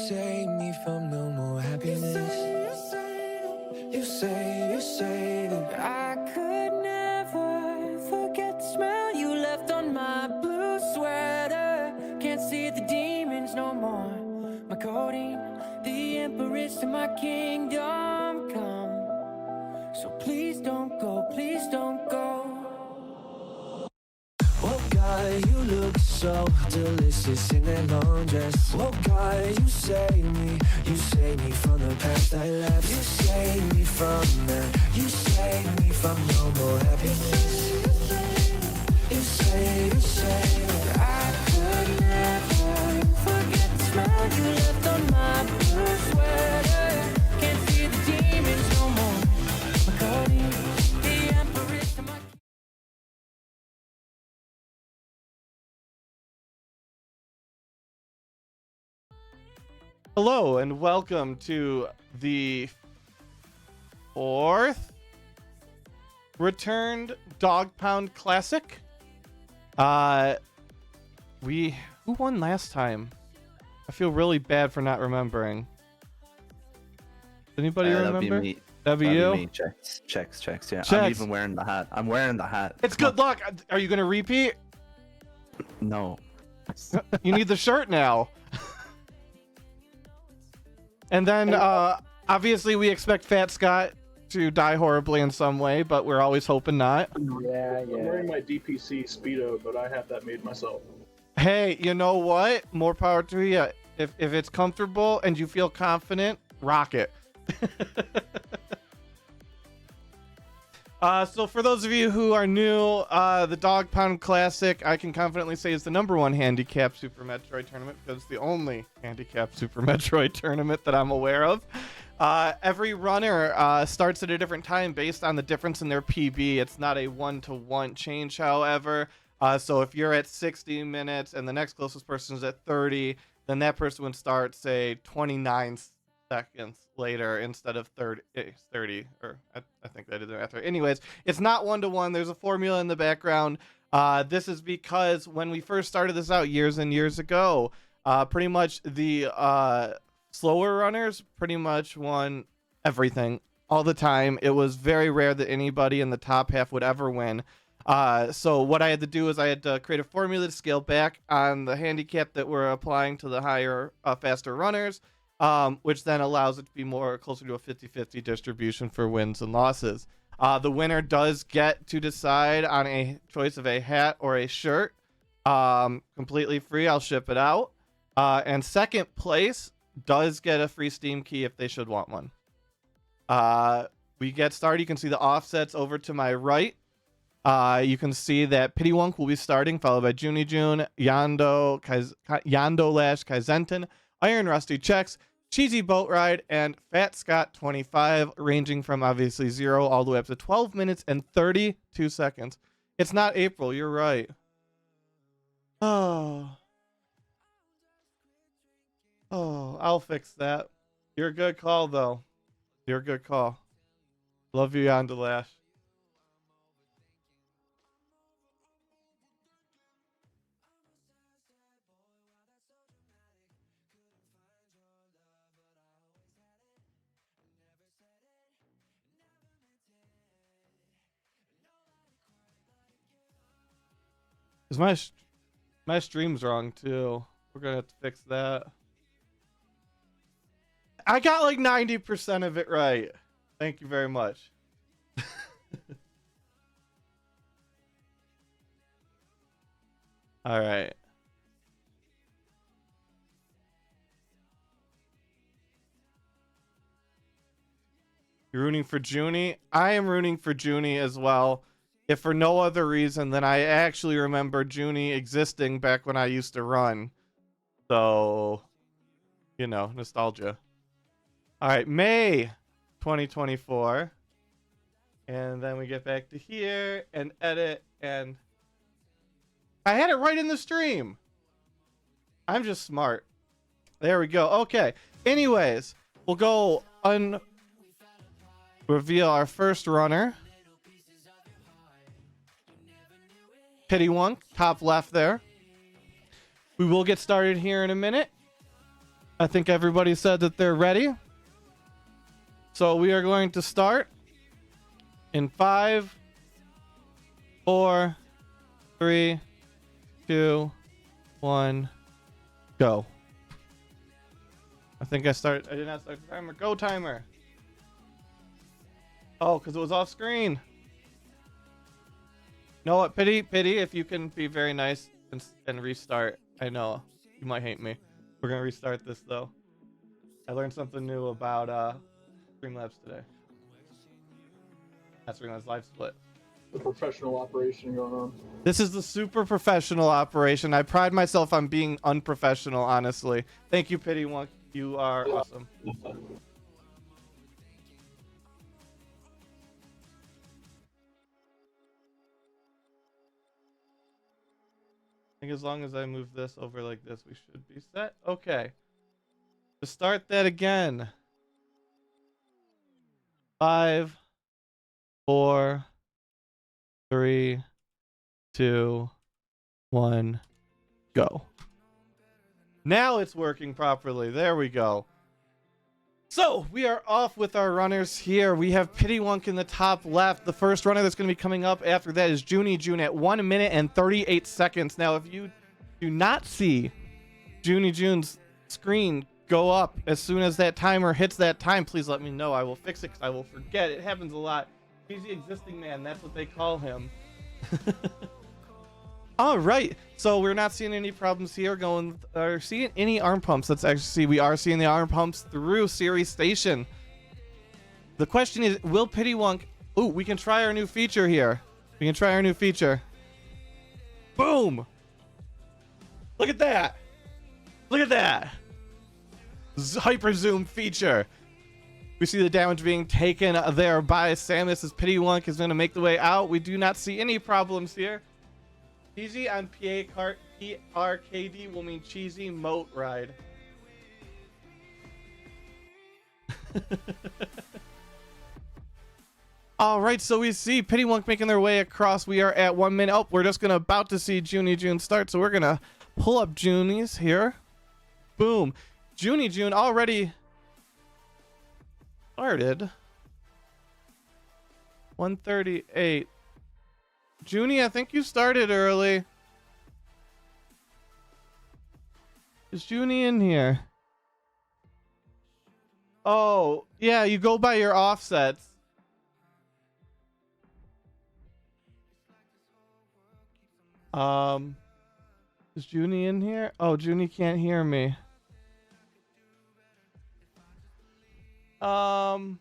save me from no more happiness. You say that I could never forget the smell you left on my blue sweater. Can't see the demons no more. My codeine, the empress to my kingdom come. So please don't go, please don't go. Oh God, you look so delicious in that long dress. Oh God, you save me from the past I left. You save me from that, you save me from no more happiness. You say that I could never forget the smell you left on my blue sweater. Can't see the demons no more. My codeine, the empress to my... Hello and welcome to the fourth returned Dog Pound Classic. Who won last time? I feel really bad for not remembering. Anybody remember? That'd be you? Me. Checks. Yeah, Checks. I'm even wearing the hat. I'm wearing the hat. It's good luck. Are you gonna repeat? No. You need the shirt now. And then, obviously, we expect Fat Scott to die horribly in some way, but we're always hoping not. Yeah. I'm wearing my DPC Speedo, but I have that made myself. Hey, you know what? More power to you. If it's comfortable and you feel confident, rock it. So for those of you who are new, the Dog Pound Classic, I can confidently say is the #1 Handicapped Super Metroid tournament because it's the only Handicapped Super Metroid tournament that I'm aware of. Every runner starts at a different time based on the difference in their PB. It's not a one-to-one change, however. So if you're at 60 minutes and the next closest person is at 30, then that person would start, say, 29 seconds later instead of 30, or I think I did the math right. Anyways, it's not one-to-one. There's a formula in the background. This is because when we first started this out years and years ago, pretty much the slower runners pretty much won everything all the time. It was very rare that anybody in the top half would ever win. So what I had to do is I had to create a formula to scale back on the handicap that we're applying to the higher, faster runners, which then allows it to be more closer to a 50-50 distribution for wins and losses. The winner does get to decide on a choice of a hat or a shirt, completely free. I'll ship it out. And second place does get a free Steam key if they should want one. We get started. You can see the offsets over to my right. You can see that Pittywunk will be starting, followed by Junie June, Yando Lash, Kaizenton, Iron Rusty Checks, Cheesy Boat Ride, and Fat Scott 25, ranging from obviously 0 all the way up to 12 minutes and 32 seconds. It's not April, you're right. Oh, I'll fix that. You're a good call, though. You're a good call. Love you, Yando Lash. Is my stream's wrong too? We're gonna have to fix that. I got like 90% of it right. Thank you very much. All right. You're rooting for Junie? I am rooting for Junie as well. If for no other reason than I actually remember Junie existing back when I used to run. So, you know, nostalgia. All right, May 2024. And then we get back to here and edit, and I had it right in the stream. I'm just smart. There we go. Okay. Anyways, we'll go reveal our first runner. Pittywunk, top left there. We will get started here in a minute. I think everybody said that they're ready. So we are going to start in 5, 4, 3, 2, 1, go. I think I did not start the timer. Go timer. Oh, because it was off screen. Know what? Pity, if you can be very nice and restart. I know you might hate me. We're gonna restart this though. I learned something new about Streamlabs today. That's Streamlabs live split. The professional operation going on. This is the super professional operation. I pride myself on being unprofessional, honestly. Thank you, Pity One. You are awesome. I think as long as I move this over like this, we should be set. Okay. To start that again. 5, 4, 3, 2, 1, go. Now it's working properly. There we go. So we are off with our runners here. We have Pittywunk in the top left. The first runner that's going to be coming up after that is Junie June at 1 minute and 38 seconds. Now, if you do not see Junie June's screen go up as soon as that timer hits that time, please let me know. I will fix it because I will forget. It happens a lot. He's the existing man. That's what they call him. All right, so we're not seeing any problems here seeing any arm pumps. Let's actually see. We are seeing the arm pumps through Series Station. The question is, will Pittywunk... Ooh, we can try our new feature here. We can try our new feature. Boom! Look at that! Look at that! Hyper zoom feature. We see the damage being taken there by Samus as Pittywunk is going to make the way out. We do not see any problems here. Cheesy on PRKD will mean cheesy moat ride. All right, so we see Pittywunk making their way across. We are at 1 minute. Oh, we're just about to see Junie June start, so we're going to pull up Junie's here. Boom. Junie June already started. 138. Junie, I think you started early. Is Junie in here? Oh, yeah, you go by your offsets. Is Junie in here? Oh, Junie can't hear me. Oh.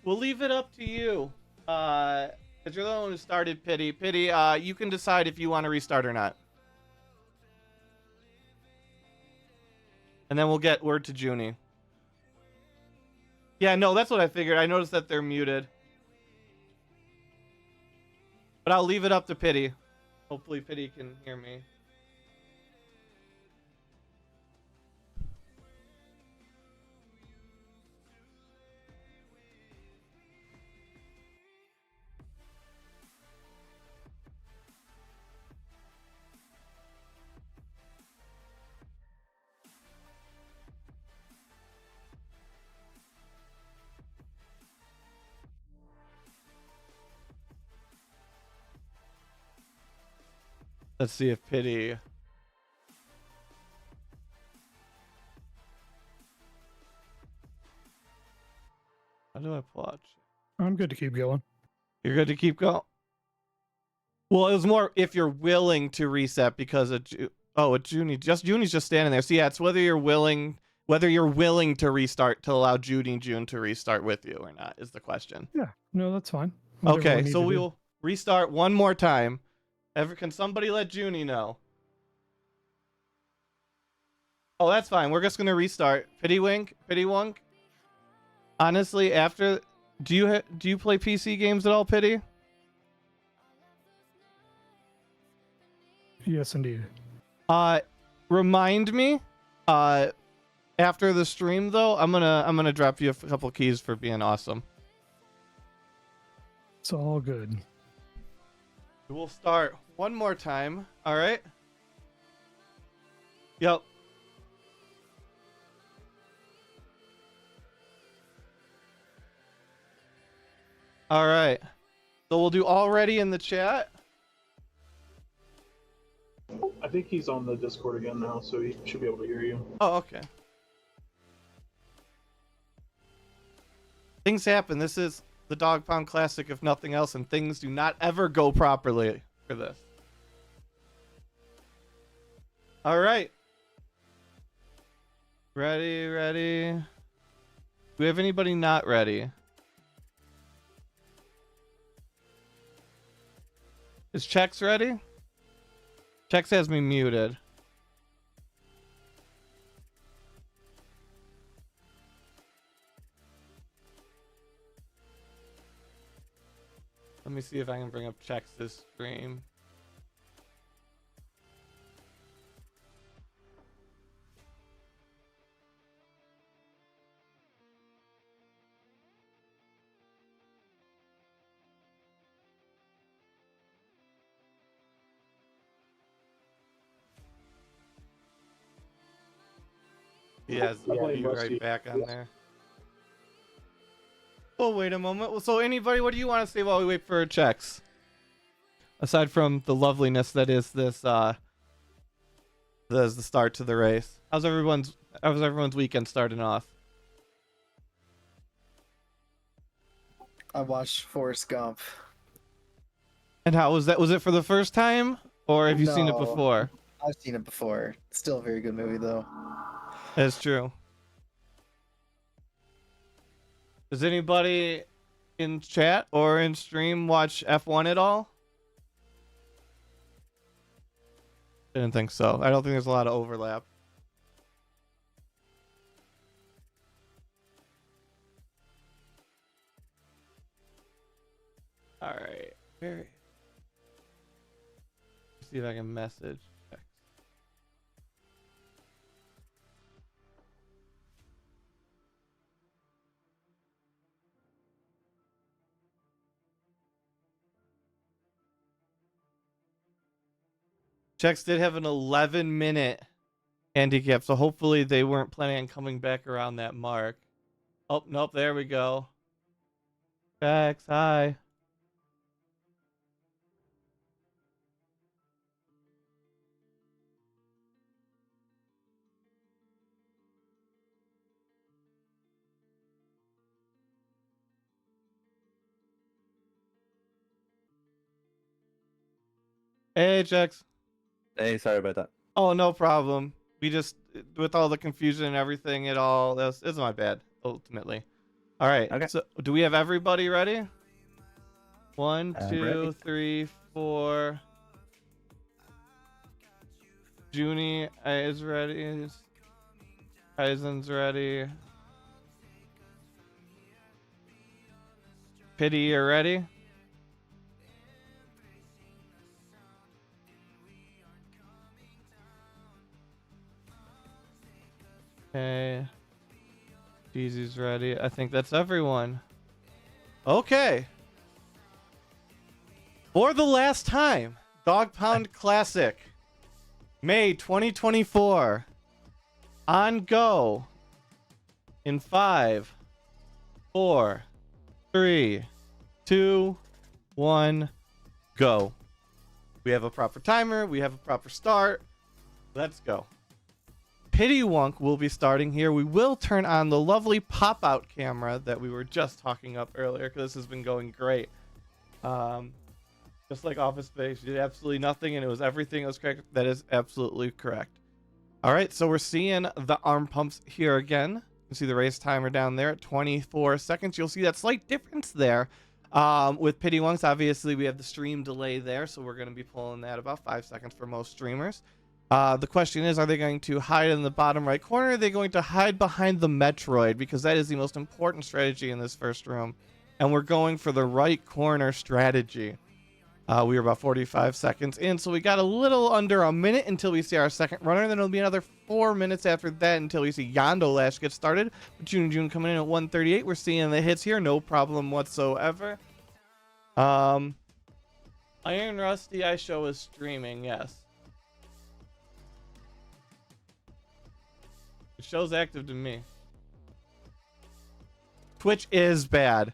We'll leave it up to you. Because you're the one who started Pity. Pity, you can decide if you want to restart or not. And then we'll get word to Junie. Yeah, no, that's what I figured. I noticed that they're muted. But I'll leave it up to Pity. Hopefully Pity can hear me. Let's see if Pity... How do I pull out? I'm good to keep going. You're good to keep going? Well, it was more if you're willing to reset because of... Junie's just standing there. So yeah, it's whether you're willing to restart to allow Junie June to restart with you or not is the question. Yeah, no, that's fine. Whatever we Okay, need so to we do. will restart one more time. Can somebody let Junie know? Oh, that's fine. We're just gonna restart. Pittywunk. Honestly, after, do you play PC games at all, Pity? Yes, indeed. Remind me, After the stream, though, I'm gonna drop you a couple keys for being awesome. It's all good. We'll start one more time. All right. Yep. All right. So we'll do already in the chat. I think he's on the Discord again now, so he should be able to hear you. Oh, okay. Things happen. This is the Dog Pound Classic, if nothing else, and things do not ever go properly for this. All right. Ready, ready. Do we have anybody not ready? Is Chex ready? Chex has me muted. Let me see if I can bring up Chex's stream. Yes, I blame you Rusty. right back on there. Oh, wait a moment. Well, so anybody, what do you want to say while we wait for Chex? Aside from the loveliness that is this, the start to the race. How's everyone's weekend starting off? I watched Forrest Gump. And how was that? Was it for the first time, or have you seen it No. before? I've seen it before. It's still a very good movie, though. That's true. Does anybody in chat or in stream watch F1 at all? Didn't think so. I don't think there's a lot of overlap. All right. Very. See if I can message. Chex did have an 11-minute handicap, so hopefully they weren't planning on coming back around that mark. Oh, nope, there we go. Chex, hi. Hey, Chex. Hey, sorry about that. Oh, no problem. We just, with all the confusion and everything, it's my bad, ultimately. All right. Okay. So, do we have everybody ready? 1, 2, ready. 3, 4. Junie is ready. Kaizen's ready. Pity, you're ready? Okay. Jeezy's ready. I think that's everyone. Okay. For the last time, Dog Pound Classic, May 2024. On go. In 5, 4, 3, 2, 1, go. We have a proper timer. We have a proper start. Let's go. Pity Wonk will be starting here. We will turn on the lovely pop-out camera that we were just talking up earlier, because this has been going great. Just like Office Space, you did absolutely nothing, and it was everything that was correct. That is absolutely correct. All right, so we're seeing the arm pumps here again. You can see the race timer down there at 24 seconds. You'll see that slight difference there. With Pity Wonks, obviously, we have the stream delay there, so we're going to be pulling that about 5 seconds for most streamers. The question is, are they going to hide in the bottom right corner? Or are they going to hide behind the Metroid? Because that is the most important strategy in this first room. And we're going for the right corner strategy. We were about 45 seconds in, so we got a little under a minute until we see our second runner. Then it'll be another 4 minutes after that until we see Yando Lash get started. June coming in at 138. We're seeing the hits here, no problem whatsoever. Iron Rusty I show is streaming, yes. It shows active to me. Twitch is bad.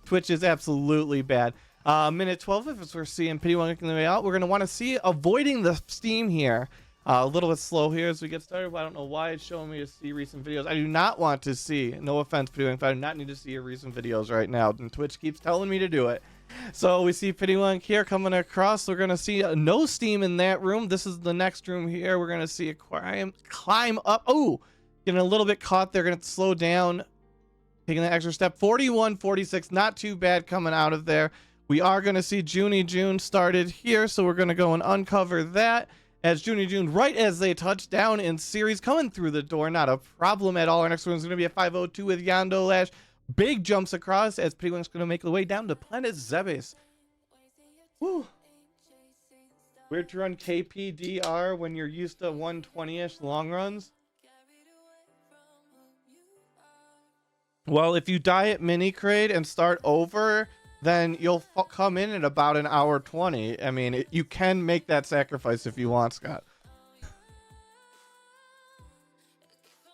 Twitch is absolutely bad. Minute 12, if we're seeing Pity One making the way out, we're going to want to see avoiding the steam here. A little bit slow here as we get started. I don't know why it's showing me to see recent videos. I do not want to see, no offense, Pity One, but I do not need to see your recent videos right now. And Twitch keeps telling me to do it. So we see Pity One here coming across. We're going to see no steam in that room. This is the next room here. We're going to see a climb up. Oh, getting a little bit caught there. Going to slow down. Taking that extra step. 41-46. Not too bad coming out of there. We are going to see June started here, so we're going to go and uncover that as June, right as they touch down in series, coming through the door. Not a problem at all. Our next one is going to be a 502 with Yando Lash. Big jumps across as Pity One's going to make the way down to Planet Zebes. Woo. Weird to run KPDR when you're used to 120-ish long runs. Well, if you die at Mini Crate and start over, then you'll come in at about an hour 20. I mean, you can make that sacrifice if you want, Scott.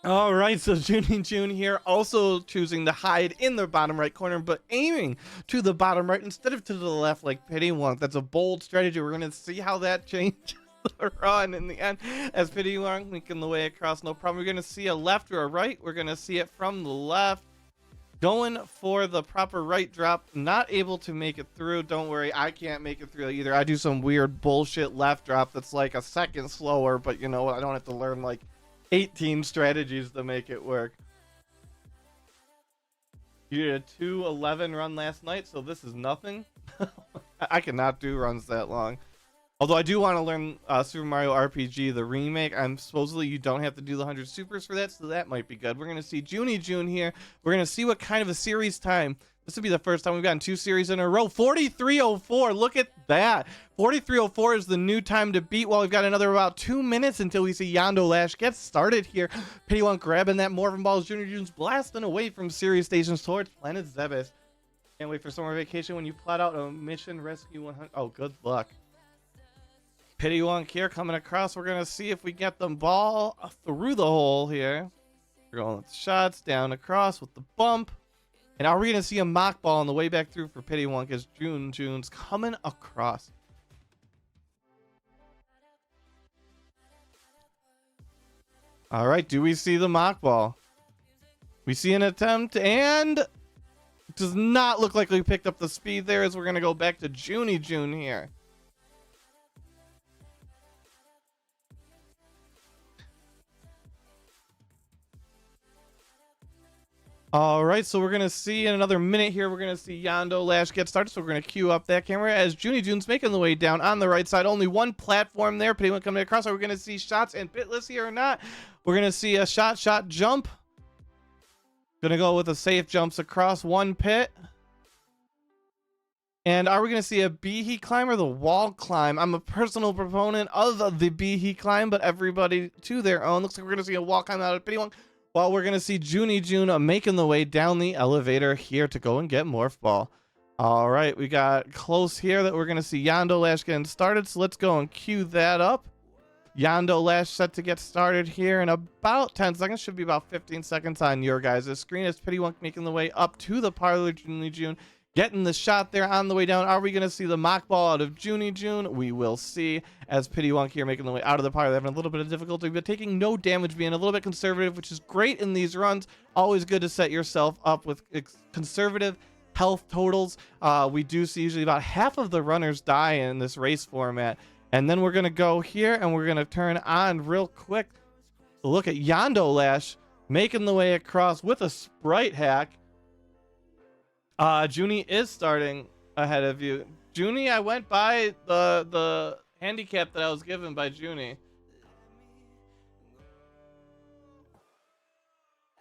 All right, so June here also choosing to hide in the bottom right corner, but aiming to the bottom right instead of to the left like Pity One. That's a bold strategy. We're going to see how that changes the run in the end as Pity One making the way across. No problem. We're going to see a left or a right. We're going to see it from the left. Going for the proper right drop, not able to make it through. Don't worry, I can't make it through either. I do some weird bullshit left drop that's like a second slower, but you know what? I don't have to learn like 18 strategies to make it work. You did a 2:11 run last night, so this is nothing. I cannot do runs that long. Although I do want to learn Super Mario RPG, the remake. Supposedly you don't have to do the 100 supers for that, so that might be good. We're going to see June here. We're going to see what kind of a series time. This would be the first time we've gotten 2 series in a row. 43:04. Look at that. 43:04 is the new time to beat. Well, we've got another about 2 minutes until we see Yando Lash get started here. Pity One grabbing that Morphin Balls. June's blasting away from series stations towards Planet Zebes. Can't wait for summer vacation when you plot out a mission rescue 100. Oh, good luck. Pity One here coming across. We're going to see if we get the ball through the hole here. We're going with shots down across with the bump. And are we going to see a mock ball on the way back through for Pity One because June's coming across. All right, do we see the mock ball? We see an attempt and it does not look like we picked up the speed there as we're going to go back to June here. All right, so we're going to see in another minute here, we're going to see Yando Lash get started. So we're going to queue up that camera as June's making the way down on the right side. Only one platform there. Pity One coming across. Are we going to see shots and pitless here or not? We're going to see a shot jump. Going to go with a safe jumps across one pit. And are we going to see a beehee climb or the wall climb? I'm a personal proponent of the beehee climb, but everybody to their own. Looks like we're going to see a wall climb out of Pity One. Well, we're going to see June making the way down the elevator here to go and get Morph Ball. All right, we got close here that we're going to see Yando Lash getting started. So let's go and cue that up. Yando Lash set to get started here in about 10 seconds. Should be about 15 seconds on your guys' screen as Pity One making the way up to the parlor. June getting the shot there on the way down. Are we going to see the mock ball out of June? We will see as Pity One here making the way out of the parlor. They're having a little bit of difficulty, but taking no damage, being a little bit conservative, which is great in these runs. Always good to set yourself up with conservative health totals. We do see usually about half of the runners die in this race format. And then we're going to go here and we're going to turn on real quick. Look at Yando Lash making the way across with a sprite hack. Junie is starting ahead of you. Junie, I went by the handicap that I was given by Junie.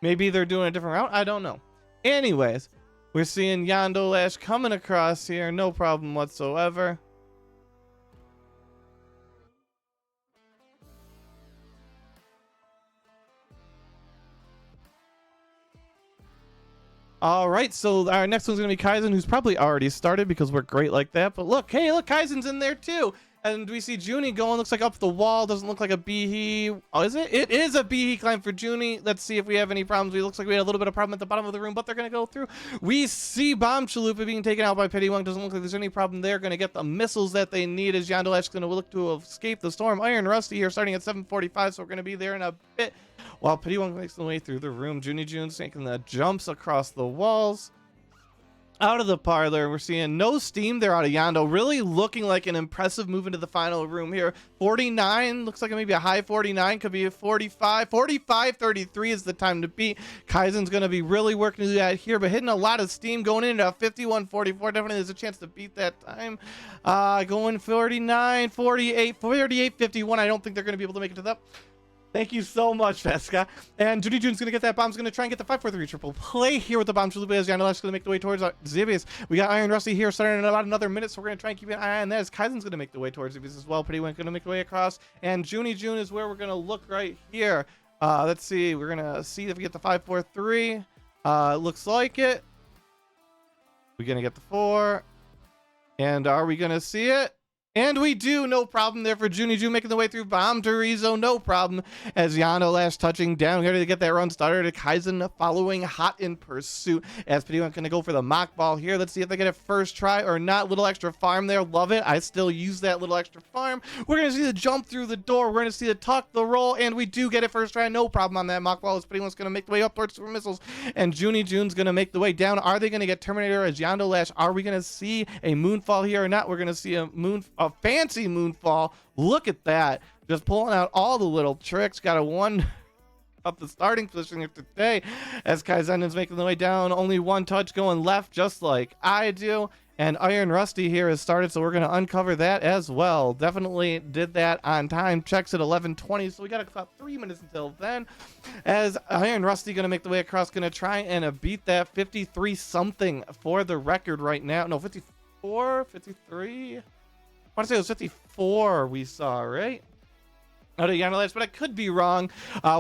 Maybe they're doing a different route. I don't know. Anyways, we're seeing Yando Lash coming across here. No problem whatsoever. All right, so our next one's gonna be Kaizen, who's probably already started because we're great like that. But look, hey, look, Kaizen's in there too. And we see Junie going, looks like up the wall, doesn't look like a Behe. Oh, is it? It is a Behe climb for Junie. Let's see if we have any problems. It looks like we had a little bit of problem at the bottom of the room, but they're going to go through. We see Bomb Chalupa being taken out by Pittywunk. Doesn't look like there's any problem there. Going to get the missiles that they need as Yandalash going to look to escape the storm. Iron Rusty here starting at 7:45, so we're going to be there in a bit. While Pittywunk makes the way through the room, Junie June's making the jumps across the walls. Out of the parlor, we're seeing no steam there out of Yando. Really looking like an impressive move into the final room here. 49, looks like maybe a high 49, could be a 45. 45, 33 is the time to beat. Kaizen's going to be really working to do that here, but hitting a lot of steam, going into a 51, 44. Definitely there's a chance to beat that time. Going 49, 48, 48, 51. I don't think they're going to be able to make it to that. Thank you so much, Vesca. And Junie June's going to get that bomb. He's going to try and get the 5-4-3 triple play here with the bomb. Chalupa as Yandalash going to make the way towards Zibius. We got Iron Rusty here starting in about another minute, so we're going to try and keep an eye on that as Kaizen's going to make the way towards Zibius as well. Pittywunk going to make the way across. And Junie June is where we're going to look right here. Let's see. We're going to see if we get the 5-4-3. Looks like it. We're going to get the 4. And are we going to see it? And we do, no problem there for Junie June making the way through Bomb Torizo, no problem. As Yandalash touching down, ready to get that run started. Kaizen following hot in pursuit. As Pittywunk going to go for the mock ball here. Let's see if they get it first try or not. Little extra farm there, love it. I still use that little extra farm. We're going to see the jump through the door. We're going to see the tuck, the roll, and we do get it first try, no problem on that mock ball. As Pittywonk's going to make the way up towards Super Missiles. And Junie June's going to make the way down. Are they going to get Terminator as Yandalash? Are we going to see a moonfall here or not? We're going to see a fancy moonfall. Look at that, just pulling out all the little tricks. Got a 1 up the starting position here today as Kaizen is making the way down. Only 1 touch going left, just like I do. And Iron Rusty here has started, so we're going to uncover that as well. Definitely did that on time. Checks at 11:20, so we got about 3 minutes until then. As Iron Rusty going to make the way across, going to try and beat that 53 something for the record right now. No, 54, 53. I want to say it was 54 we saw, right? Out of Yandalash, but I could be wrong.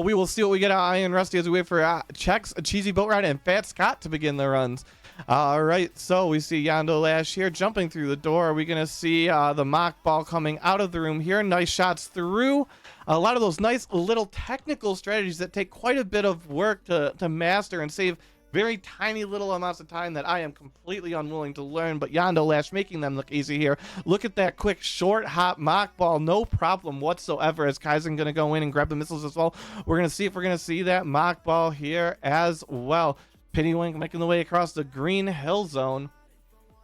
We will see what we get out of Iron Rusty as we wait for Checks, a Cheesy Boat Ride, and Fat Scott to begin the runs. All right, so we see Yandalash here jumping through the door. Are we going to see the mock ball coming out of the room here? Nice shots through. A lot of those nice little technical strategies that take quite a bit of work to master and save very tiny little amounts of time that I am completely unwilling to learn, but Yandalash making them look easy here. Look at that quick short hop mock ball, no problem whatsoever, as Kaizen going to go in and grab the missiles as well. We're going to see if we're going to see that mock ball here as well. Pittywunk making the way across the green hill zone.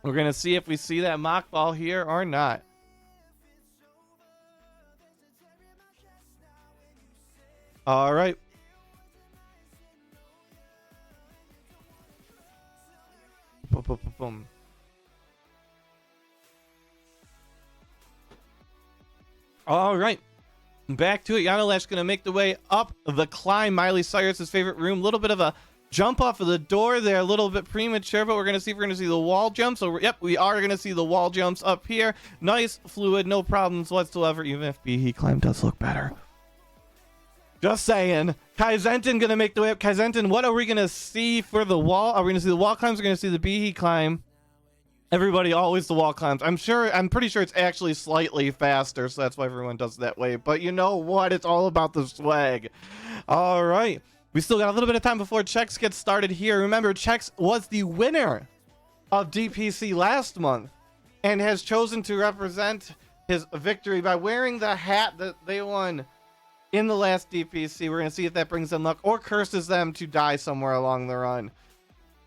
We're going to see if we see that mock ball here or not. All right. Boom. All right, back to it. Yandalash going to make the way up the climb. Miley Cyrus's favorite room. A little bit of a jump off of the door there, a little bit premature, but we're going to see if we're going to see the wall jump. So, yep, we are going to see the wall jumps up here. Nice, fluid, no problems whatsoever, even if Behe climb does look better. Just saying. Kaizenton going to make the way up. Kaizenton, what are we going to see for the wall? Are we going to see the wall climbs? We're going to see the Behe climb. Everybody always the wall climbs. I'm pretty sure it's actually slightly faster, so that's why everyone does it that way. But you know what? It's all about the swag. All right. We still got a little bit of time before Chex gets started here. Remember, Chex was the winner of DPC last month and has chosen to represent his victory by wearing the hat that they won in the last DPC. We're going to see if that brings them luck or curses them to die somewhere along the run.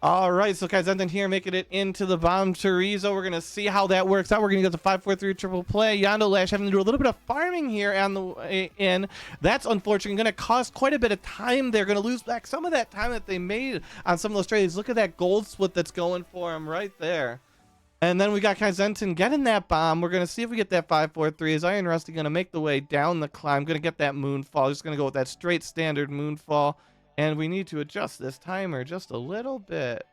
All right, so Kaizenton here making it into the Bomb Chorizo. We're going to see how that works out. We're going to get the 5-4-3 triple play. Yandalash having to do a little bit of farming here on the way in. That's unfortunately going to cost quite a bit of time. They're going to lose back some of that time that they made on some of those trades. Look at that gold split that's going for him right there. And then we got Kaizenton getting that bomb. We're going to see if we get that 5-4-3. Is Iron Rusty going to make the way down the climb? Going to get that moonfall. Just going to go with that straight standard moonfall. And we need to adjust this timer just a little bit.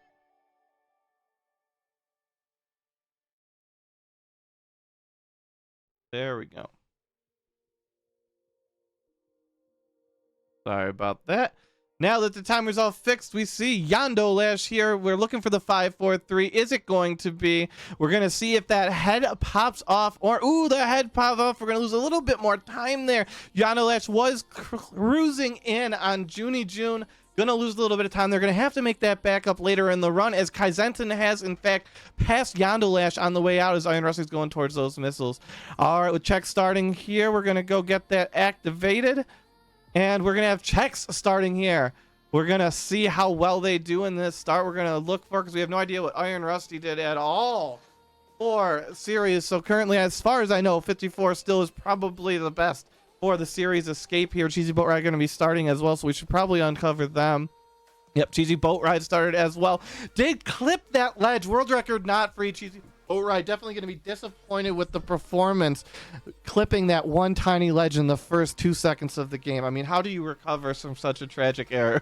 There we go. Sorry about that. Now that the timer's all fixed, we see Yando Lash here. We're looking for the 5-4-3. Is it going to be? We're going to see if that head pops off or, ooh, the head pops off. We're going to lose a little bit more time there. Yando Lash was cruising in on Junie June. Going to lose a little bit of time. They're going to have to make that back up later in the run as Kaizentin has, in fact, passed Yando Lash on the way out as Iron Rusty's going towards those missiles. All right, with checks starting here, we're going to go get that activated. And we're going to have checks starting here. We're going to see how well they do in this start. We're going to look for, because we have no idea what Iron Rusty did at all for series. So currently, as far as I know, 54 still is probably the best for the series escape here. Cheesy Boat Ride going to be starting as well, so we should probably uncover them. Yep, Cheesy Boat Ride started as well. Did clip that ledge. World record not free. Cheesy Boat Ride definitely going to be disappointed with the performance, clipping that one tiny ledge in the first 2 seconds of the game. I mean, how do you recover from such a tragic error?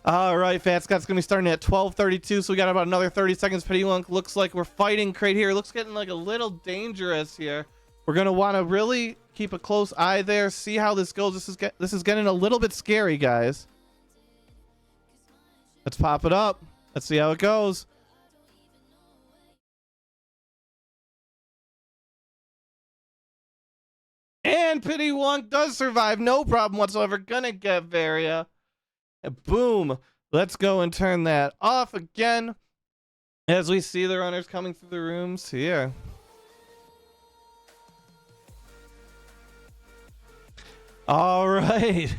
All right, Fat Scott's going to be starting at 12:32, so we got about another 30 seconds. Petty Wunk looks like we're fighting Crate here. Looks getting like a little dangerous here. We're going to want to really keep a close eye there, see how this goes. This is getting a little bit scary, guys. Let's pop it up. Let's see how it goes. And Pity Wonk does survive. No problem whatsoever. Gonna get Varia. And boom. Let's go and turn that off again as we see the runners coming through the rooms here. All right.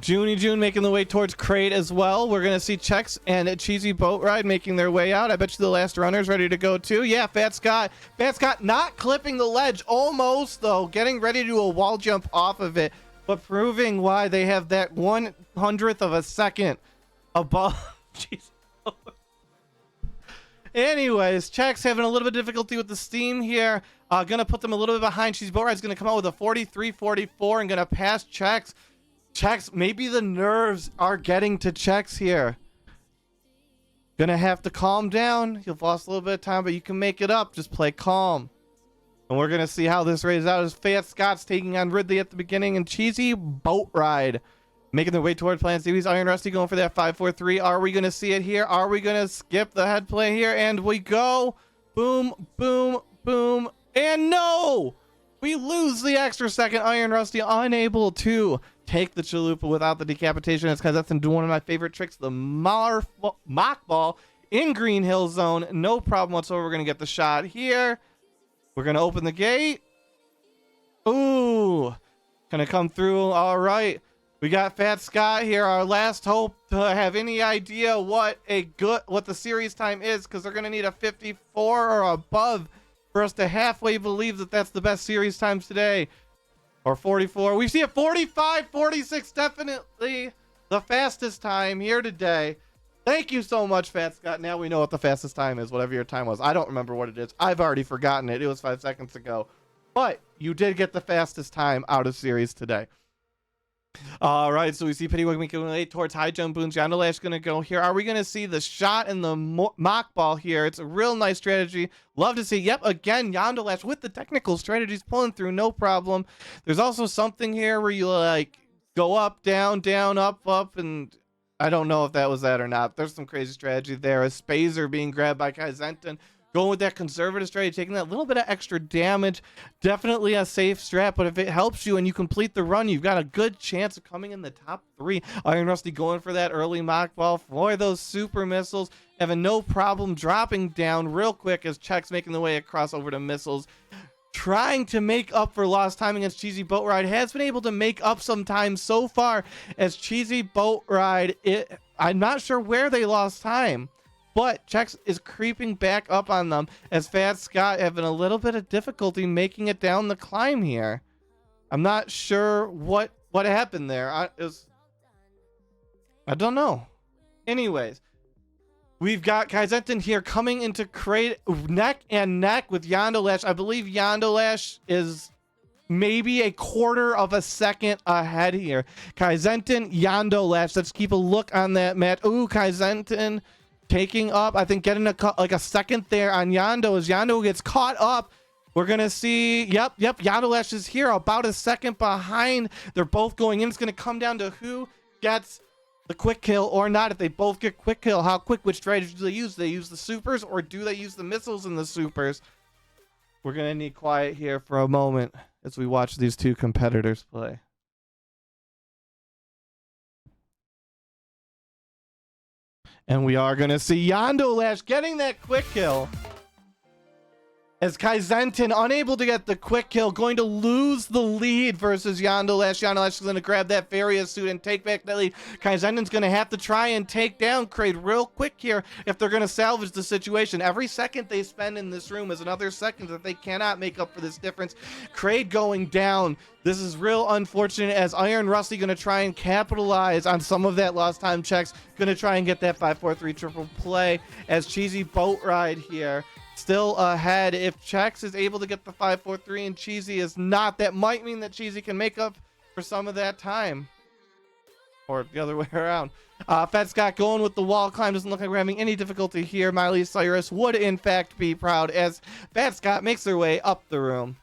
Junie June making the way towards Crate as well. We're going to see Checks and a Cheesy Boat Ride making their way out. I bet you the last runner's ready to go too. Yeah, Fat Scott. Fat Scott not clipping the ledge. Almost, though. Getting ready to do a wall jump off of it. But proving why they have that 1/100th of a second above. Jeez. Anyways, Checks having a little bit of difficulty with the steam here. Going to put them a little bit behind. Cheesy Boat Ride's going to come out with a 43-44 and going to pass Checks. Checks, maybe the nerves are getting to Checks here. Gonna have to calm down. You've lost a little bit of time, but you can make it up. Just play calm. And we're gonna see how this races out as Fat Scott's taking on Ridley at the beginning and Cheesy Boat Ride making their way toward Plan Series. Iron Rusty going for that 5-4-3. Are we gonna see it here? Are we gonna skip the head play here? And we go. Boom, boom, boom. And no! We lose the extra second. Iron Rusty unable to take the chalupa without the decapitation. It's because that's doing one of my favorite tricks, the mock ball in Green Hill Zone. No problem whatsoever. We're going to get the shot here. We're going to open the gate. Ooh. Going to come through. All right. We got Fat Scott here. Our last hope to have any idea what the series time is, because they're going to need a 54 or above for us to halfway believe that that's the best series times today. Or 44. We see a 45-46, definitely the fastest time here today. Thank you so much, Fat Scott. Now we know what the fastest time is, whatever your time was. I don't remember what it is. I've already forgotten it. It was 5 seconds ago. But you did get the fastest time out of series today. All right, so we see Pittywig making way towards High Jump Boons. Yandalash going to go here. Are we going to see the shot and the mock ball here? It's a real nice strategy. Love to see. Yep, again, Yandalash with the technical strategies pulling through, no problem. There's also something here where you like go up, down, down, up, and I don't know if that was that or not. There's some crazy strategy there. A Spazer being grabbed by Kaizentin. Going with that conservative strategy, taking that little bit of extra damage. Definitely a safe strat, but if it helps you and you complete the run, you've got a good chance of coming in the top 3. Iron Rusty going for that early mock ball for those super missiles. Having no problem dropping down real quick as Check's making the way across over to missiles. Trying to make up for lost time against Cheesy Boat Ride. Has been able to make up some time so far as Cheesy Boat Ride. I'm not sure where they lost time. But Chex is creeping back up on them as Fat Scott having a little bit of difficulty making it down the climb here. I'm not sure what happened there. I don't know. Anyways, we've got Kaizentin here coming into Crate neck and neck with Yandalash. I believe Yandalash is maybe a quarter of a second ahead here. Kaizentin, Yandalash. Let's keep a look on that match. Ooh, Kaizentin taking up, I think getting a second there on Yando as Yando gets caught up We're going to see, yep, Yandalash is here, about a second behind. They're both going in. It's going to come down to who gets the quick kill or not. If they both get quick kill, how quick, which strategy do they use? Do they use the supers or do they use the missiles in the supers? We're going to need quiet here for a moment as we watch these two competitors play. And we are going to see Yandalash getting that quick kill. As Kaizentin, unable to get the quick kill, going to lose the lead versus Yandalash. Yandalash is going to grab that Varia suit and take back that lead. Kaizentin's going to have to try and take down Kraid real quick here if they're going to salvage the situation. Every second they spend in this room is another second that they cannot make up for this difference. Kraid going down. This is real unfortunate as Iron Rusty going to try and capitalize on some of that lost time checks. Going to try and get that 5-4-3 triple play as Cheesy Boat Ride here. Still ahead. If Chex is able to get the 5-4-3 and Cheesy is not, that might mean that Cheesy can make up for some of that time. Or the other way around. Fat Scott going with the wall climb. Doesn't look like we're having any difficulty here. Miley Cyrus would in fact be proud as Fat Scott makes their way up the room.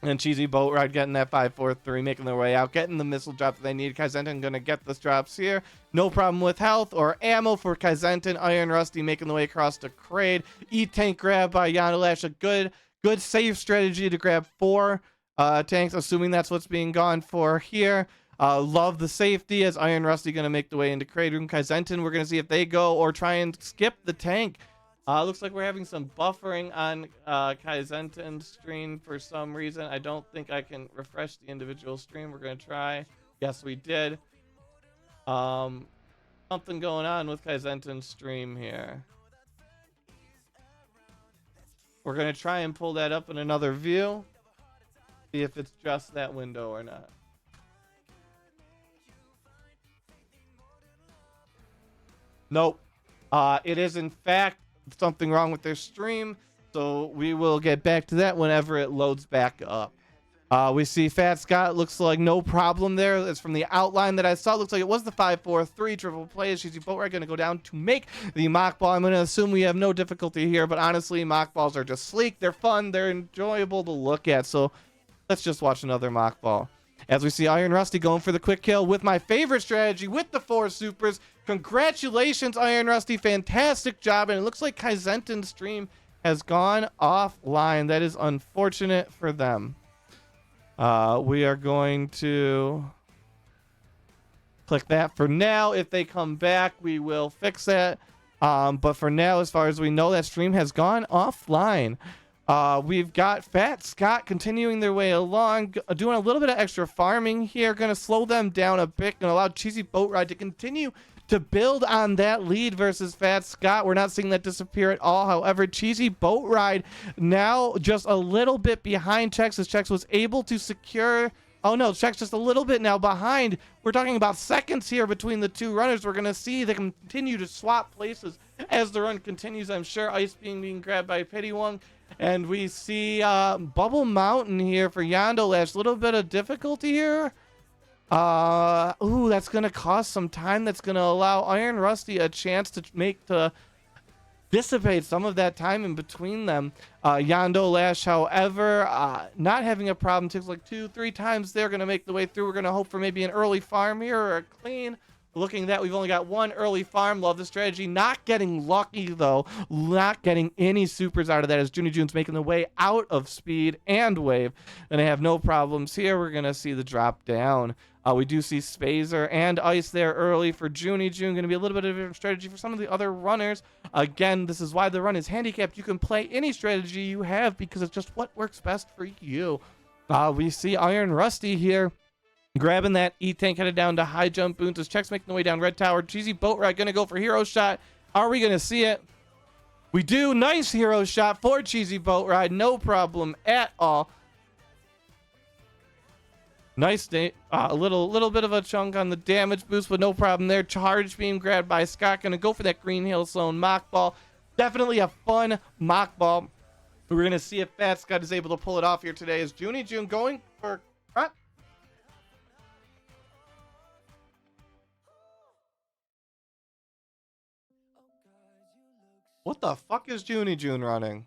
And Cheesy Boat Ride getting that 5-4-3, making their way out, getting the missile drop that they need. Kaizentin going to get the drops here. No problem with health or ammo for Kaizentin. Iron Rusty making the way across to Kraid. E-Tank grab by Yandalash. A good safe strategy to grab 4 tanks, assuming that's what's being gone for here. Love the safety as Iron Rusty going to make the way into Kraid room. Kaizentin, we're going to see if they go or try and skip the tank. Looks like we're having some buffering on Kaizentin's stream for some reason. I don't think I can refresh the individual stream. We're going to try. Yes, we did. Something going on with Kaizentin's stream here. We're going to try and pull that up in another view. See if it's just that window or not. Nope. It is in fact something wrong with their stream, so we will get back to that whenever it loads back up. We see Fat Scott, looks like no problem there. It's from the outline that I saw. Looks like it was the 5-4-3 triple play. Cheesy Boat Ride going to go down to make the mock ball. I'm going to assume we have no difficulty here, but honestly, mock balls are just sleek. They're fun. They're enjoyable to look at, so let's just watch another mock ball. As we see Iron Rusty going for the quick kill with my favorite strategy with the 4 supers. Congratulations, Iron Rusty. Fantastic job. And it looks like Kaizentin's stream has gone offline. That is unfortunate for them. We are going to click that for now. If they come back, we will fix that. But for now, as far as we know, that stream has gone offline. We've got Fat Scott continuing their way along, doing a little bit of extra farming here. Going to slow them down a bit. Going to allow Cheesy Boat Ride to continue to build on that lead versus Fat Scott. We're not seeing that disappear at all. However, Cheesy Boat Ride now just a little bit behind Chex as Chex was able to secure. Oh no, Chex just a little bit now behind. We're talking about seconds here between the two runners. We're going to see they continue to swap places as the run continues. I'm sure Ice being grabbed by Pittywong. And we see Bubble Mountain here for Yandalash. A little bit of difficulty here. Ooh, that's going to cost some time. That's going to allow Iron Rusty a chance to dissipate some of that time in between them. Yandalash, however, not having a problem. Takes like 2-3 times. They're going to make the way through. We're going to hope for maybe an early farm here or a clean. Looking at that, we've only got 1 early farm. Love the strategy. Not getting lucky, though. Not getting any supers out of that as Junie June's making the way out of speed and wave. And I have no problems here. We're going to see the drop down. We do see Spazer and Ice there early for Junie June. Going to be a little bit of a different strategy for some of the other runners. Again, this is why the run is handicapped. You can play any strategy you have because it's just what works best for you. We see Iron Rusty here. Grabbing that E-Tank, headed down to high jump boons as Chex making the way down Red Tower. Cheesy Boat Ride going to go for hero shot. Are we going to see it? We do. Nice hero shot for Cheesy Boat Ride. No problem at all. Nice day. A little bit of a chunk on the damage boost, but no problem there. Charge beam grabbed by Scott. Going to go for that Green Hill Zone mock ball. Definitely a fun mock ball. We're going to see if Fat Scott is able to pull it off here today. Is Junie June going for... What the fuck is Junie June running?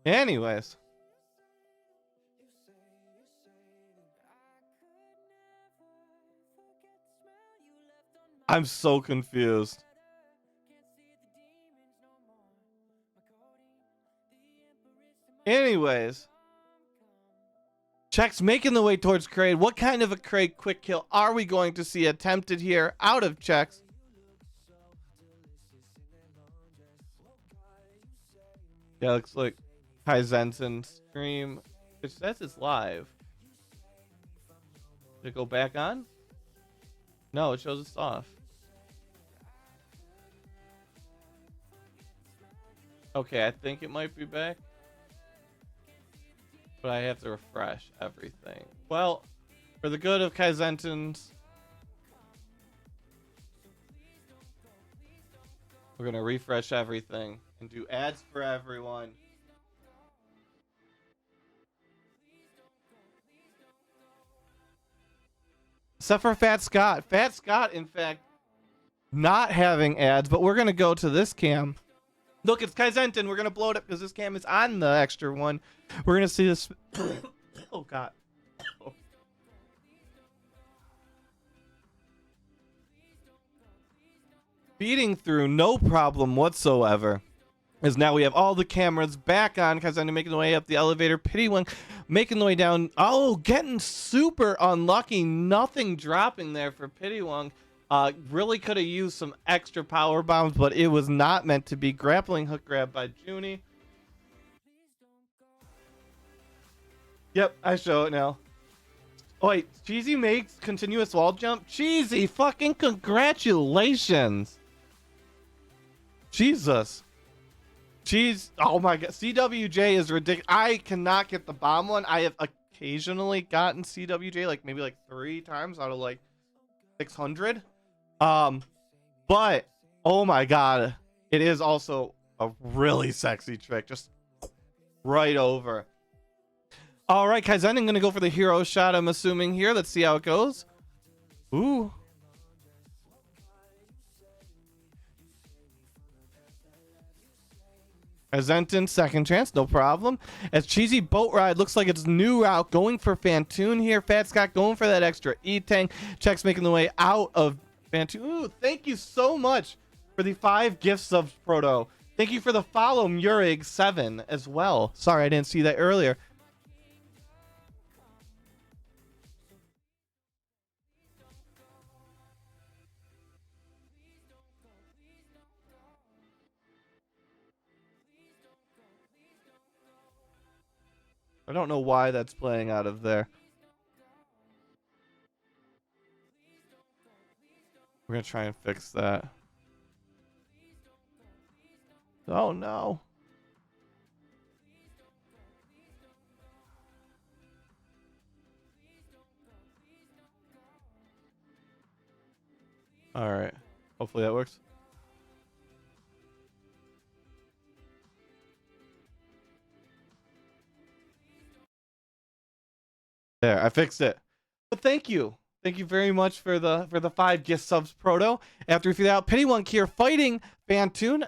Anyways. I'm so confused. Anyways. Check's making the way towards Kraid. What kind of a Kraid quick kill are we going to see attempted here out of Check's? Yeah, looks like Kaizensen stream. It says it's live. Did it go back on? No, it shows it's off. Okay, I think it might be back. But I have to refresh everything. Well, for the good of Kaizensen's, we're going to refresh everything and do ads for everyone. Except for Fat Scott. Fat Scott, in fact, not having ads, but we're going to go to this cam. Look, it's Kaizenten. We're going to blow it up because this cam is on the extra one. We're going to see this. Oh, God. Oh. Feeding through, no problem whatsoever. As now we have all the cameras back on. Kaizenten making the way up the elevator. Pity one making the way down. Oh, getting super unlucky. Nothing dropping there for Pity Wong. Really could have used some extra power bombs, but it was not meant to be. Grappling hook grab by Junie. Yep, I show it now. Oh, wait, Cheesy makes continuous wall jump? Cheesy, fucking congratulations. Jesus. Cheese, oh my god, CWJ is ridiculous. I cannot get the bomb one. I have occasionally gotten CWJ, like maybe like 3 times out of like 600. But oh my god, it is also a really sexy trick, just right over. All right, Kaizen, I'm gonna go for the hero shot, I'm assuming here. Let's see how it goes. Ooh. Kaizen, second chance, no problem. As Cheesy Boat Ride looks like it's new route, going for Fantoon here. Fat Scott going for that extra E-Tang. Check's making the way out of Fantoon. Ooh, thank you so much for the 5 gifts of Proto. Thank you for the follow, Murig7 as well. Sorry, I didn't see that earlier. I don't know why that's playing out of there. We're gonna try and fix that. Oh no. All right. Hopefully that works. There, I fixed it. But thank you. Thank you very much for the 5 gift subs, Proto. After we figure out Pity One here fighting Fantoon.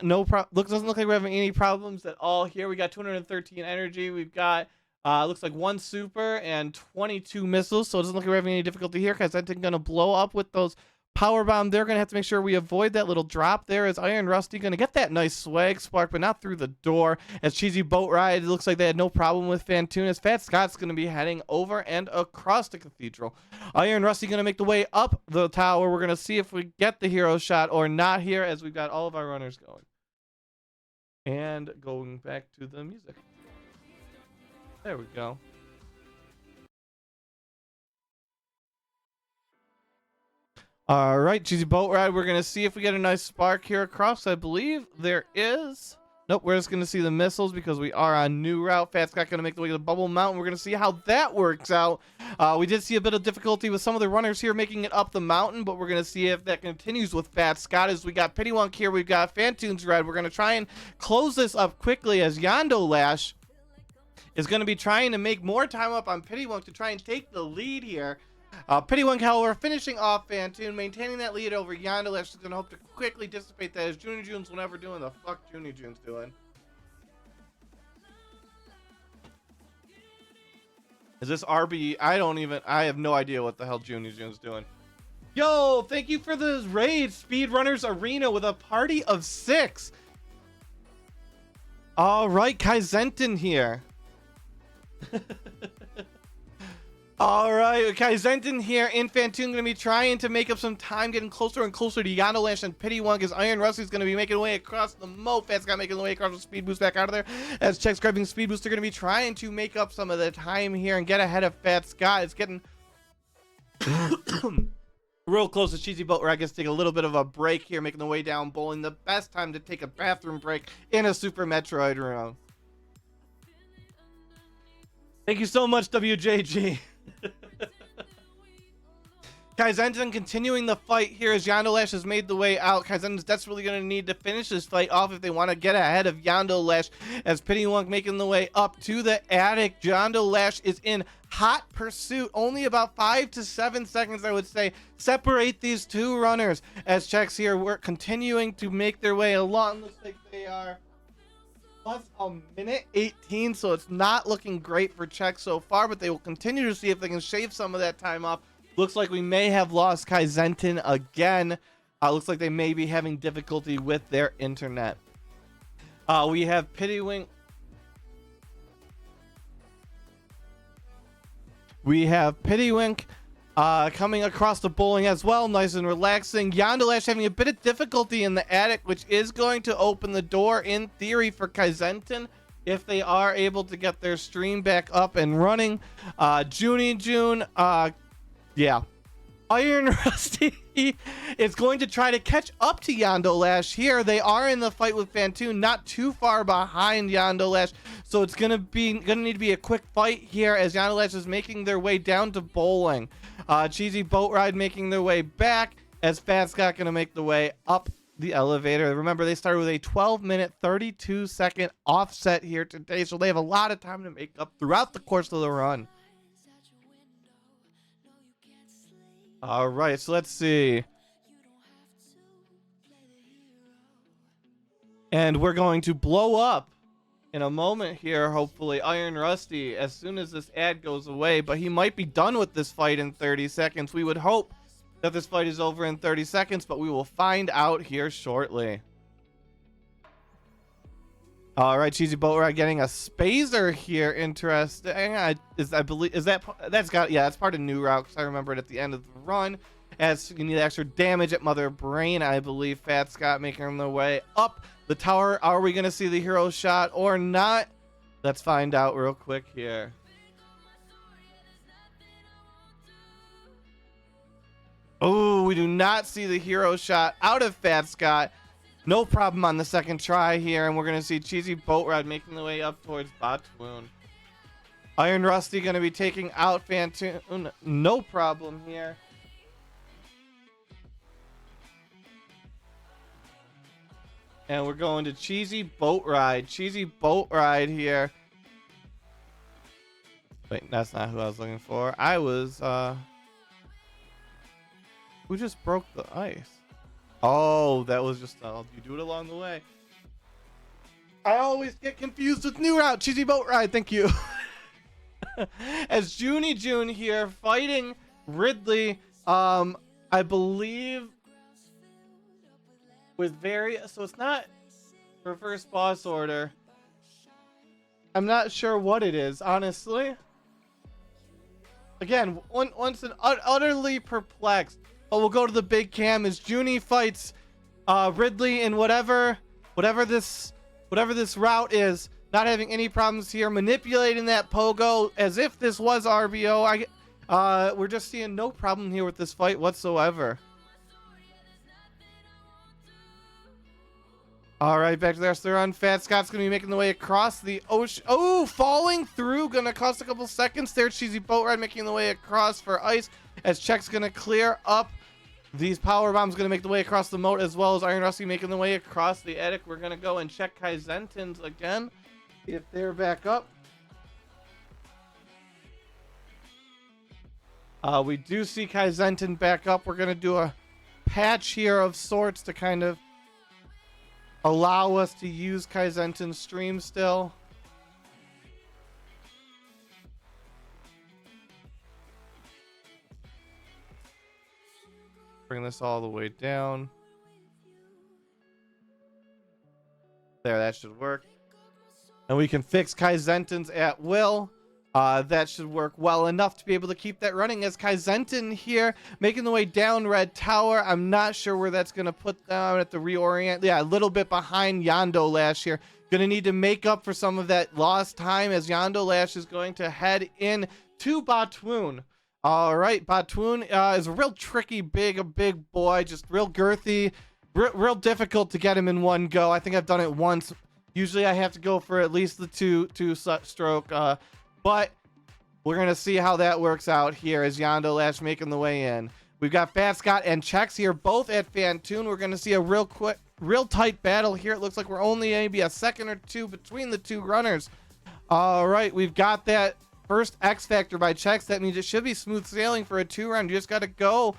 Doesn't look like we're having any problems at all here. We got 213 energy. We've got looks like 1 super and 22 missiles. So it doesn't look like we're having any difficulty here because I think gonna blow up with those power bomb. They're gonna have to make sure we avoid that little drop there. As Iron Rusty gonna get that nice swag spark, but not through the door. As Cheesy Boat Ride, it looks like they had no problem with Fantoon. As Fat Scott's gonna be heading over and across the cathedral. Iron Rusty gonna make the way up the tower. We're gonna see if we get the hero shot or not here, as we've got all of our runners going. And going back to the music. There we go. All right, Cheesy Boat Ride. We're going to see if we get a nice spark here across. I believe there is. Nope, we're just going to see the missiles because we are on new route. Fat Scott going to make the way to the Bubble Mountain. We're going to see how that works out. We did see a bit of difficulty with some of the runners here making it up the mountain, but we're going to see if that continues with Fat Scott. As we got Pittywunk here, we've got Fantoon's Ride. We're going to try and close this up quickly as Yando Lash is going to be trying to make more time up on Pittywunk to try and take the lead here. Pittywink, however, finishing off Fantoon, maintaining that lead over Yonderlash. Is going to hope to quickly dissipate that as Junie Junes will never doing the fuck Junie Junes doing. Is this RB? I have no idea what the hell Junie June's doing. Yo, thank you for the raid, Speedrunners Arena with a party of 6. All right, Kaizentin here. All right, Kaizentin here in Fantoon, going to be trying to make up some time, getting closer and closer to Yonderlash and Pittywink as Iron Rusty's going to be making way across the moat. Fast got making the way across the speed boost back out of there. As Check's grabbing speed boost, they're going to be trying to make up some of the time here and get ahead of Fat Scott. It's getting real close to Cheesy Boat, where I guess take a little bit of a break here, making the way down bowling. The best time to take a bathroom break in a Super Metroid room. Thank you so much, WJG. Kaizentin continuing the fight here as Yonderlash has made the way out. Kaizentin's desperately going to need to finish this fight off if they want to get ahead of Yonderlash as Pittywink making the way up to the attic. Yonderlash is in hot pursuit. Only about 5 to 7 seconds, I would say, separate these two runners as Checks here were continuing to make their way along. Looks like they are plus a minute 18, so it's not looking great for Check so far, but they will continue to see if they can shave some of that time off. Looks like we may have lost Kaizentin again. Looks like they may be having difficulty with their internet. We have Pittywink. We have Pittywink coming across the bowling as well, nice and relaxing. Yonderlash having a bit of difficulty in the attic, which is going to open the door in theory for Kaizentin if they are able to get their stream back up and running. Junie June, yeah. Iron Rusty is going to try to catch up to Yonderlash here. They are in the fight with Fantoon, not too far behind Yonderlash, so it's gonna need to be a quick fight here as Yonderlash is making their way down to bowling. Cheesy Boat Ride making their way back as Fat Scott gonna make the way up the elevator. Remember, they started with a 12-minute, 32-second offset here today, so they have a lot of time to make up throughout the course of the run. All right, so let's see. And we're going to blow up in a moment here, hopefully, Iron Rusty, as soon as this ad goes away. But he might be done with this fight in 30 seconds. We would hope that this fight is over in 30 seconds, but we will find out here shortly. All right, Cheesy Boat Ride getting a Spazer here. Interesting. That's part of New Route, because I remember it at the end of the run. As you need extra damage at Mother Brain, I believe. Fat Scott making their way up the tower. Are we going to see the hero shot or not? Let's find out real quick here. Oh, we do not see the hero shot out of Fat Scott. No problem on the second try here, and we're going to see Cheesy Boat Ride making the way up towards Batoon. Iron Rusty going to be taking out Fantoon. No problem here. And we're going to Cheesy Boat Ride. Cheesy Boat Ride here. Wait, that's not who I was looking for. Who just broke the ice? Oh, that was just, you do it along the way. I always get confused with New Route. Cheesy Boat Ride, thank you. As Junie June here fighting Ridley, I believe with so it's not reverse boss order. I'm not sure what it is, honestly. Again, once an utterly perplexed. But we'll go to the big cam as Junie fights Ridley in whatever this route is. Not having any problems here, manipulating that pogo as if this was RBO. We're just seeing no problem here with this fight whatsoever. All right, back to the rest of the run. Fat Scott's going to be making the way across the ocean. Oh, falling through. Going to cost a couple seconds there. Cheesy Boat Ride making the way across for ice as Check's going to clear up these power bombs. Going to make the way across the moat as well as Iron Rusty making the way across the attic. We're going to go and check Kaizentin's again. See if they're back up. We do see Kai Zenton back up. We're going to do a patch here of sorts to kind of allow us to use Kai Zenton's stream still. Bring this all the way down. There, that should work. And we can fix Kai Zenton's at will. That should work well enough to be able to keep that running as Kai Zenton here making the way down Red Tower. I'm not sure where that's going to put them at the reorient. Yeah, a little bit behind Yando Lash here. Going to need to make up for some of that lost time as Yando Lash is going to head in to Batwoon. All right, Batwoon is a real tricky, big boy, just real girthy, real difficult to get him in one go. I think I've done it once. Usually I have to go for at least the two stroke, but we're going to see how that works out here as Yando Lash making the way in. We've got Fat Scott and Chex here, both at Fantoon. We're going to see a real tight battle here. It looks like we're only maybe a second or two between the two runners. All right, we've got that first X Factor by Chex. That means it should be smooth sailing for a 2-round. You just got to go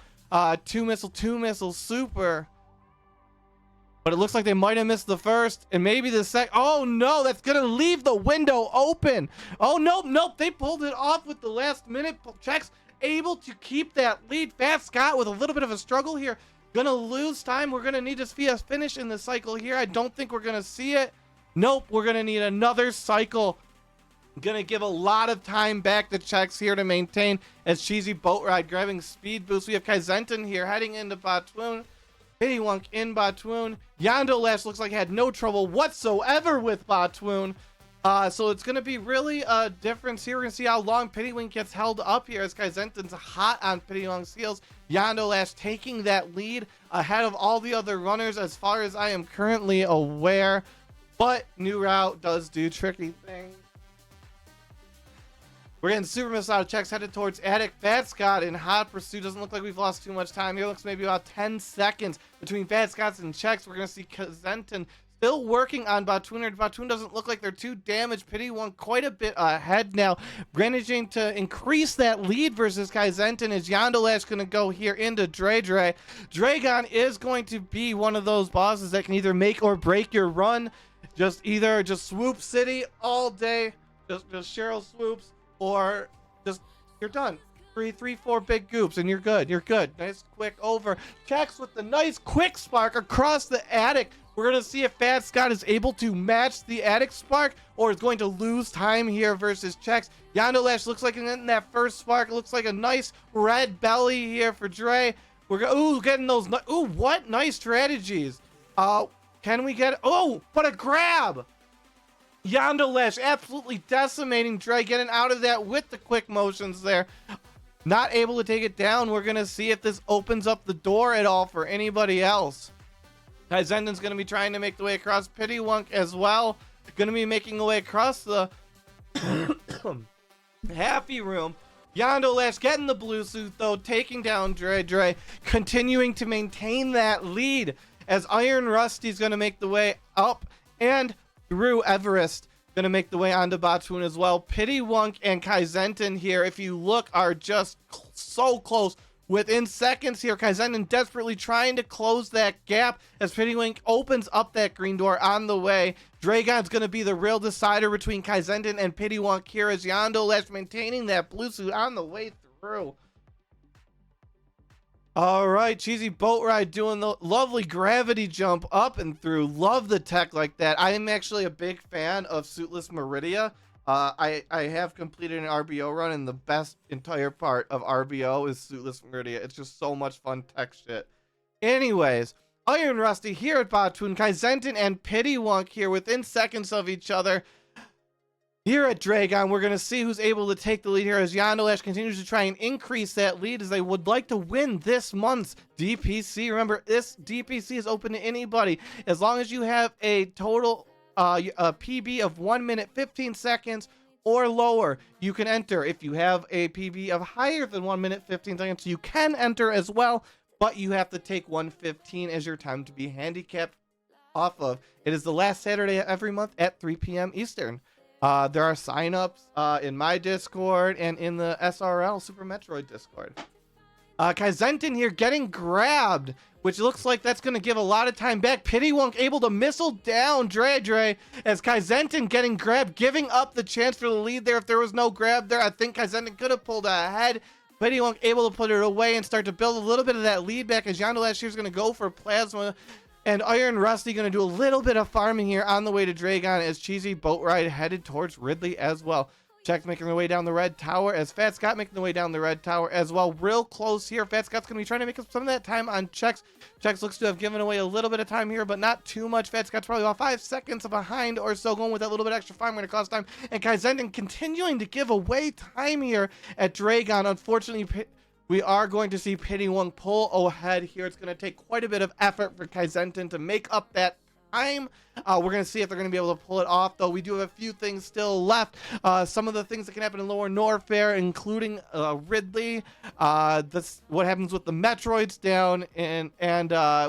2 missile, super. But it looks like they might have missed the first and maybe the second. Oh no, that's gonna leave the window open. Oh nope, they pulled it off with the last minute. Chex able to keep that lead. Fat Scott with a little bit of a struggle here. Gonna lose time. We're gonna need to see a finish in the cycle here. I don't think we're gonna see it. Nope, we're gonna need another cycle. Gonna give a lot of time back to Chex here to maintain as Cheesy Boat Ride grabbing speed boost. We have Kai Zenton here heading into Batwoon. Pittywunk in Batwoon. Yando Lash looks like he had no trouble whatsoever with Batwoon. So it's going to be really a difference here. We're going to see how long Pittywink gets held up here as Kai Zenton's hot on Pittywonk's heels. Yando Lash taking that lead ahead of all the other runners as far as I am currently aware. But New Route does do tricky things. We're getting super missile out of Chex headed towards Attic. Fat Scott in hot pursuit. Doesn't look like we've lost too much time here. Looks maybe about 10 seconds between Fat Scott's and Chex. We're going to see Zenton still working on Batwoon. Batwoon doesn't look like they're too damaged. Pittywunk quite a bit ahead now. Managing to increase that lead versus Kai Zenton is Yando Lash going to go here into Dre. Dragon is going to be one of those bosses that can either make or break your run. Just swoop city all day. Just Cheryl swoops. Or just you're done. 3-4 big goops and you're good. Nice quick over. Chex with the nice quick spark across the attic. We're gonna see if Fat Scott is able to match the attic spark or is going to lose time here versus Chex. Yando Lash looks like in that first spark. It looks like a nice red belly here for Dre. We're getting those. What nice strategies. Can we get? Oh, what a grab! Yando Lash absolutely decimating Dre, getting out of that with the quick motions there. Not able to take it down. We're going to see if this opens up the door at all for anybody else. Kai Zenton's going to be trying to make the way across Pittywunk as well. Going to be making a way across the happy room. Yando Lash getting the blue suit though, taking down Dre, continuing to maintain that lead as Iron Rusty's going to make the way up and Drew Everest going to make the way onto Batwoon as well. Pittywunk and Kai Zenton here, if you look, are just so close. Within seconds here, Kai Zenton desperately trying to close that gap as Pittywink opens up that green door on the way. Dragon's going to be the real decider between Kai Zenton and Pittywunk here as Yando Lash maintaining that blue suit on the way through. All right, Cheesy Boat Ride doing the lovely gravity jump up and through. Love the tech like that. I am actually a big fan of Suitless Meridia. I have completed an RBO run, and the best entire part of RBO is Suitless Meridia. It's just so much fun tech shit. Anyways, Iron Rusty here at Batwoon. Kai Zenton and Pittywunk here within seconds of each other. Here at Dragon, we're going to see who's able to take the lead here as Yando Lash continues to try and increase that lead as they would like to win this month's DPC. Remember, this DPC is open to anybody. As long as you have a total a PB of 1 minute 15 seconds or lower, you can enter. If you have a PB of higher than 1 minute 15 seconds, you can enter as well, but you have to take 1:15 as your time to be handicapped off of. It is the last Saturday of every month at 3 p.m. Eastern. There are signups in my Discord and in the SRL Super Metroid Discord. Kaizentin here getting grabbed, which looks like that's going to give a lot of time back. Pittywunk able to missile down Dre as Kaizentin getting grabbed, giving up the chance for the lead there. If there was no grab there, I think Kaizentin could have pulled ahead. Pittywunk able to put it away and start to build a little bit of that lead back as Yondu last year is going to go for Plasma. And Iron Rusty going to do a little bit of farming here on the way to Dragon as Cheesy Boat Ride headed towards Ridley as well. Chex making their way down the red tower as Fat Scott making the way down the red tower as well. Real close here. Fat Scott's going to be trying to make up some of that time on Chex. Chex looks to have given away a little bit of time here, but not too much. Fat Scott's probably about 5 seconds behind or so, going with that little bit extra farm going to cost time. And Kaizentin continuing to give away time here at Dragon. Unfortunately, we are going to see Pittywunk pull ahead here. It's going to take quite a bit of effort for Kaizentin to make up that time. We're going to see if they're going to be able to pull it off, though. We do have a few things still left. Some of the things that can happen in Lower Norfair, including Ridley, what happens with the Metroids down, and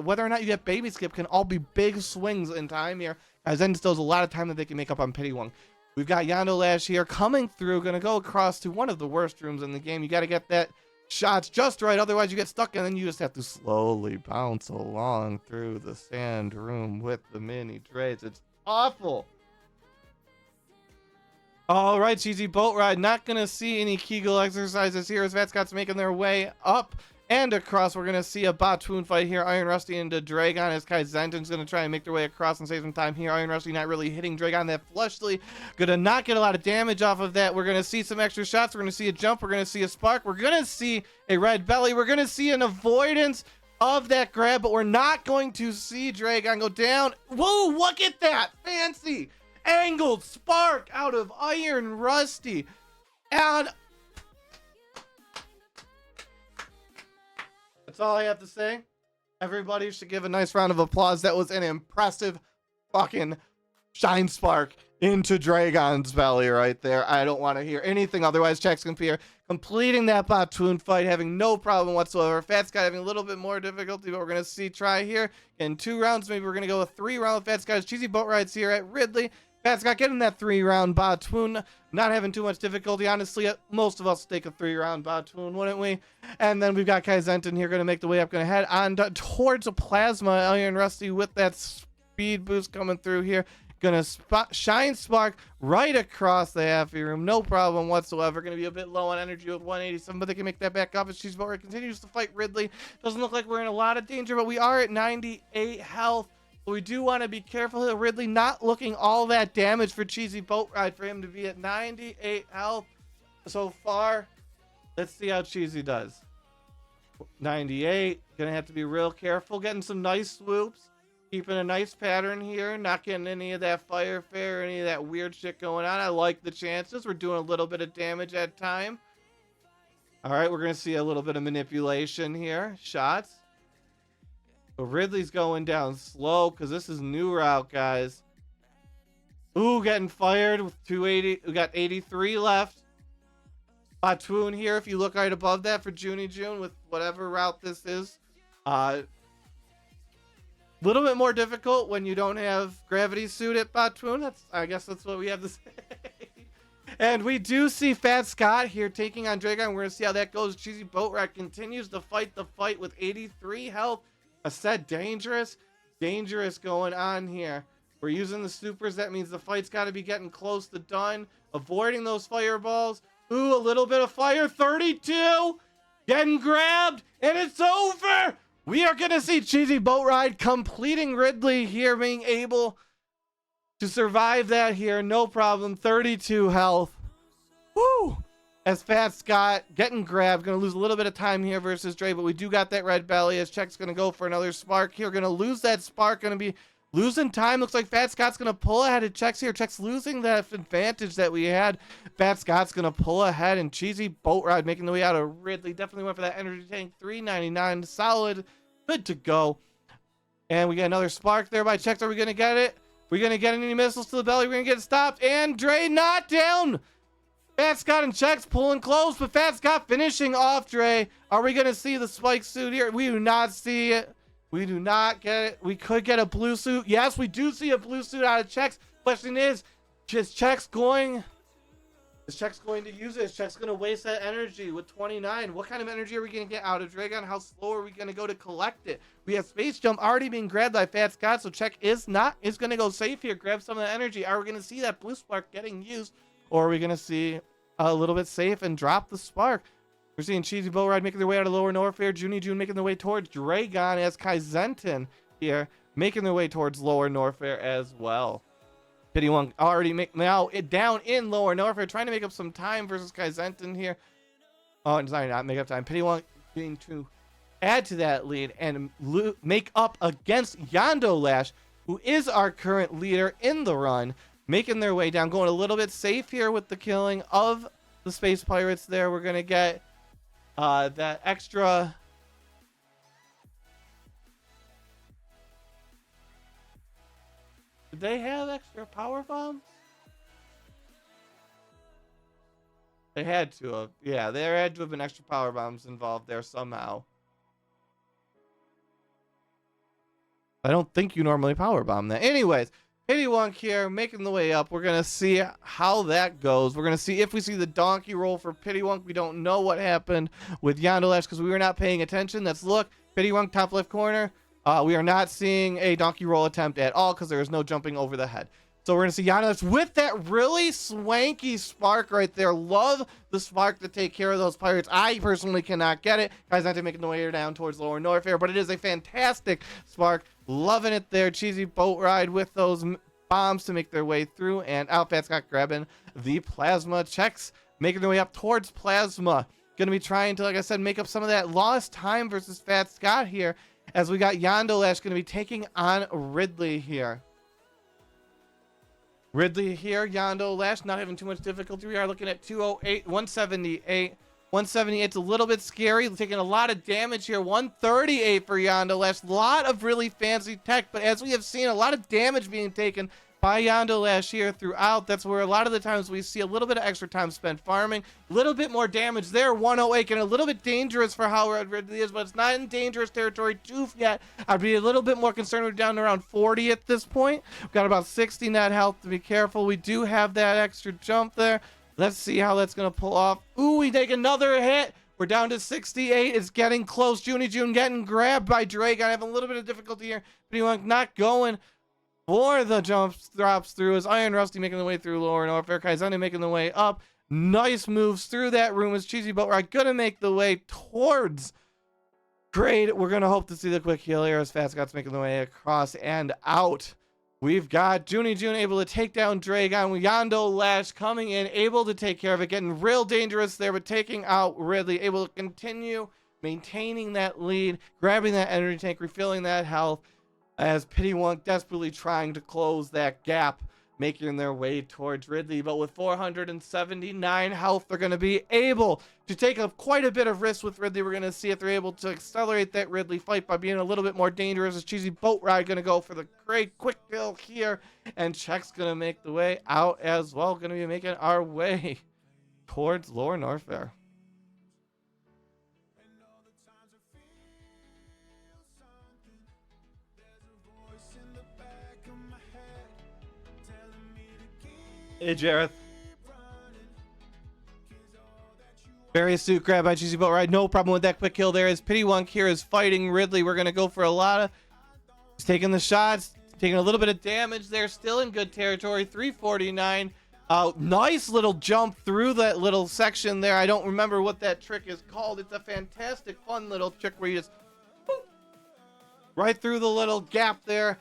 whether or not you get Baby Skip can all be big swings in time here. Kaizentin still has a lot of time that they can make up on Pittywunk. We've got Yondu Lash here coming through, going to go across to one of the worst rooms in the game. You got to get that shots just right, otherwise you get stuck and then you just have to slowly bounce along through the sand room with the mini trades. It's awful. All right, Cheesy Boat Ride, not gonna see any Kegel exercises here as Fat Scott's making their way up and across. We're gonna see a Batoon fight here. Iron Rusty into Dragon as Kaizentin's gonna try and make their way across and save some time here. Iron Rusty not really hitting Dragon that flushly. Gonna not get a lot of damage off of that. We're gonna see some extra shots. We're gonna see a jump. We're gonna see a spark. We're gonna see a red belly. We're gonna see an avoidance of that grab, but we're not going to see Dragon go down. Whoa, look at that. Fancy angled spark out of Iron Rusty. And that's all I have to say. Everybody should give a nice round of applause. That was an impressive fucking shine spark into Dragon's belly right there. I don't want to hear anything otherwise. Chex Compere completing that Batoon fight, having no problem whatsoever. Fat Scott having a little bit more difficulty, but we're going to see try here in 2 rounds. Maybe we're going to go with 3 round Fat Scott's Cheesy Boat Rides here at Ridley. Fat Scott getting that 3-round Batoon, not having too much difficulty. Honestly, most of us take a 3-round Batoon, wouldn't we? And then we've got Kaizentin here going to make the way up, going to head on towards a Plasma. Iron Rusty with that speed boost coming through here. Going to shine spark right across the halfy room. No problem whatsoever. Going to be a bit low on energy with 187, but they can make that back up as Cheesy Boat Ride continues to fight Ridley. Doesn't look like we're in a lot of danger, but we are at 98 health. We do want to be careful here. Ridley not looking all that damage for Cheesy Boat Ride for him to be at 98 health so far. Let's see how Cheesy does. 98. Gonna have to be real careful. Getting some nice swoops. Keeping a nice pattern here. Not getting any of that fire fair, any of that weird shit going on. I like the chances. We're doing a little bit of damage at time. All right, we're gonna see a little bit of manipulation here. Shots. But Ridley's going down slow because this is new route, guys. Ooh, getting fired with 280. We got 83 left. Batoon here, if you look right above that for Junie June with whatever route this is. Little bit more difficult when you don't have gravity suit at Batoon. I guess that's what we have to say. And we do see Fat Scott here taking on Dragon. We're going to see how that goes. Cheesy Boat Ride continues to fight the fight with 83 health. A set dangerous going on here. We're using the supers. That means the fight's got to be getting close to done. Avoiding those fireballs. Ooh, a little bit of fire. 32. Getting grabbed. And it's over. We are going to see Cheesy Boat Ride completing Ridley here, being able to survive that here. No problem. 32 health. Woo! As Fat Scott getting grabbed. Going to lose a little bit of time here versus Dre, but we do got that red belly as Check's going to go for another spark here. Going to lose that spark. Going to be losing time. Looks like Fat Scott's going to pull ahead of Check's here. Check's losing that advantage that we had. Fat Scott's going to pull ahead, and Cheesy Boat Ride making the way out of Ridley. Definitely went for that energy tank. 399. Solid. Good to go. And we got another spark there by Chex. Are we going to get it? We're going to get any missiles to the belly. We're going to get stopped. And Dre not down. Fat Scott and Chex pulling close, but Fat Scott finishing off Dre. Are we going to see the spike suit here? We do not see it. We do not get it. We could get a blue suit. Yes, we do see a blue suit out of Chex. Question is, Just Check's going. Is Check's going to use it? Is Check's going to waste that energy with 29? What kind of energy are we going to get out of Dragon? How slow are we going to go to collect it? We have Space Jump already being grabbed by Fat Scott, so Check is going to go safe here. Grab some of the energy. Are we going to see that blue spark getting used? Or are we going to see a little bit safe and drop the spark? We're seeing Cheesy Boat Ride making their way out of Lower Norfair. Junie June making their way towards Dragon as Kaizenton here making their way towards Lower Norfair as well. Pity One already now down in Lower Norfair, trying to make up some time versus Kaizenton here. Oh, sorry, not make up time. Pity One getting to add to that lead and make up against Yando Lash, who is our current leader in the run, making their way down, going a little bit safe here with the killing of the Space Pirates there. We're going to get that extra... Did they have extra power bombs? They had to have. Yeah, there had to have been extra power bombs involved there somehow. I don't think you normally power bomb that. Anyways, Pittywunk here making the way up. We're going to see how that goes. We're going to see if we see the donkey roll for Pittywunk. We don't know what happened with Yandalash because we were not paying attention. Let's look. Pittywunk top left corner. We are not seeing a donkey roll attempt at all because there is no jumping over the head. So we're going to see Yandalash with that really swanky spark right there. Love the spark to take care of those pirates. I personally cannot get it. Guys, not to making the way down towards Lower Norfair, but it is a fantastic spark. Loving it there. Cheesy Boat Ride with those bombs to make their way through. And Fat Scott grabbing the plasma. Checks making their way up towards plasma. Going to be trying to, like I said, make up some of that lost time versus Fat Scott here. As we got Yandalash going to be taking on Ridley here. Ridley here, Yandalash, not having too much difficulty. We are looking at 208, 178. 178's a little bit scary, taking a lot of damage here. 138 for Yandalash. A lot of really fancy tech, but as we have seen, a lot of damage being taken by Yandalash here throughout. That's where a lot of the times we see a little bit of extra time spent farming. A little bit more damage there. 108 and a little bit dangerous for how Ridley is, but it's not in dangerous territory too yet. I'd be a little bit more concerned. We're down to around 40 at this point. We've got about 60 net health to be careful. We do have that extra jump there. Let's see how that's going to pull off. Ooh, we take another hit. We're down to 68. It's getting close. Junie June getting grabbed by Drake. I have a little bit of difficulty here. But not going for the drops through as Iron Rusty making the way through Lower Norfair. Kaizenton making the way up. Nice moves through that room as Cheesy Boat Ride gonna make the way towards Grade. We're gonna hope to see the quick heal here as Fat Scott's making the way across and out. We've got Junie June able to take down Dragon. Yandalash coming in, able to take care of it, getting real dangerous there, but taking out Ridley, able to continue maintaining that lead, grabbing that energy tank, refilling that health, as Pittywunk desperately trying to close that gap, making their way towards Ridley. But with 479 health, they're going to be able to take up quite a bit of risk with Ridley. We're going to see if they're able to accelerate that Ridley fight by being a little bit more dangerous. As Cheesy Boat Ride going to go for the great quick kill here. And Check's going to make the way out as well. Going to be making our way towards Lower Norfair. Hey, Jareth. Very astute grab by Cheesy Boat Ride. No problem with that quick kill there. As Pittywunk here is fighting Ridley. We're going to go for a lot of... He's taking the shots. Taking a little bit of damage there. Still in good territory. 349. Nice little jump through that little section there. I don't remember what that trick is called. It's a fantastic, fun little trick where you just... Boop, right through the little gap there.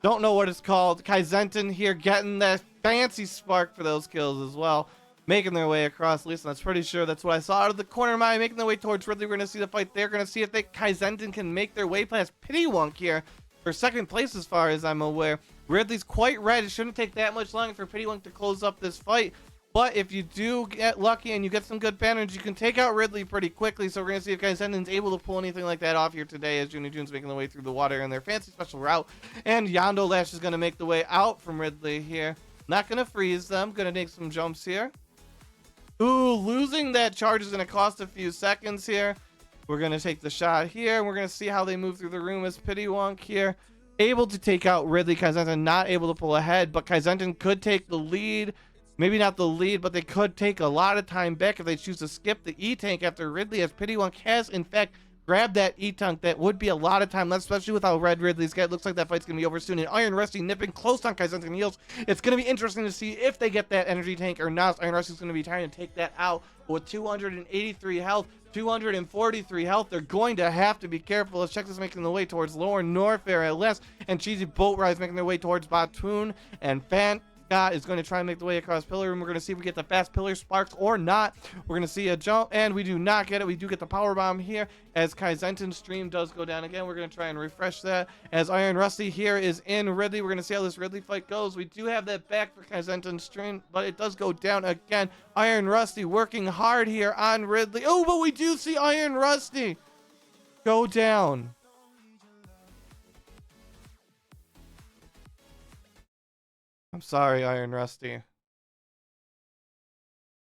Don't know what it's called. Kaizenton here getting that fancy spark for those kills as well. Making their way across. At least I'm pretty sure that's what I saw out of the corner of my eye. Making their way towards Ridley. We're going to see the fight there. Going to see if Kaizenton can make their way past Pittywunk here for second place as far as I'm aware. Ridley's quite red. It shouldn't take that much longer for Pittywunk to close up this fight. But if you do get lucky and you get some good patterns, you can take out Ridley pretty quickly. So we're going to see if Kaizenton's able to pull anything like that off here today as Junie June's making the way through the water in their fancy special route. And Yandalash is going to make the way out from Ridley here. Not going to freeze them. Going to make some jumps here. Ooh, losing that charge is going to cost a few seconds here. We're going to take the shot here. We're going to see how they move through the room as Pittywunk here able to take out Ridley. Kaizentin not able to pull ahead, but Kaizentin could take the lead. Maybe not the lead, but they could take a lot of time back if they choose to skip the E-Tank after Ridley, as Pittywunk has, in fact, grabbed that E-Tank. That would be a lot of time left, especially with how red Ridley's got. It looks like that fight's going to be over soon. And Iron Rusty nipping close on Kaizentin heels. It's going to be interesting to see if they get that energy tank or not. Iron Rusty's going to be trying to take that out with 283 health. 243 health. They're going to have to be careful as Chex is making the way towards Lower Norfair at last, and Cheesy Boat Ride's making their way towards Batoon, and Fan Scott is going to try and make the way across Pillar Room. We're going to see if we get the fast Pillar Sparks or not. We're going to see a jump, and we do not get it. We do get the Power Bomb here as Kaizentin's stream does go down again. We're going to try and refresh that as Iron Rusty here is in Ridley. We're going to see how this Ridley fight goes. We do have that back for Kaizentin's stream, but it does go down again. Iron Rusty working hard here on Ridley. Oh, but we do see Iron Rusty go down. I'm sorry, Iron Rusty.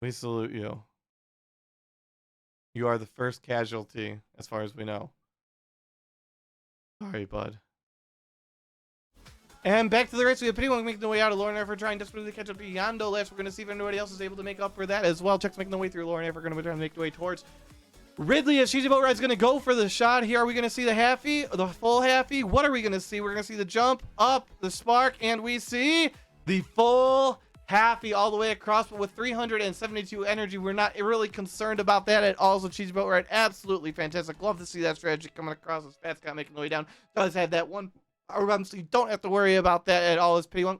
We salute you. You are the first casualty, as far as we know. Sorry, bud. And back to the race. We have Pittywunk making the way out of Lauren Effer, trying desperately to catch up to Yando Lash. We're going to see if anybody else is able to make up for that as well. Check's making the way through Lauren Effer, going to be trying to make the way towards Ridley as Cheesy Boat Ride's going to go for the shot here. Are we going to see the halfie, the full halfie? What are we going to see? We're going to see the jump up, the spark, and we see the full halfie all the way across, but with 372 energy. We're not really concerned about that at all. So Cheesy Boat Ride, absolutely fantastic. Love to see that strategy coming across as Fat Scott making the way down. Does have that one power bomb, so you don't have to worry about that at all as Pittywunk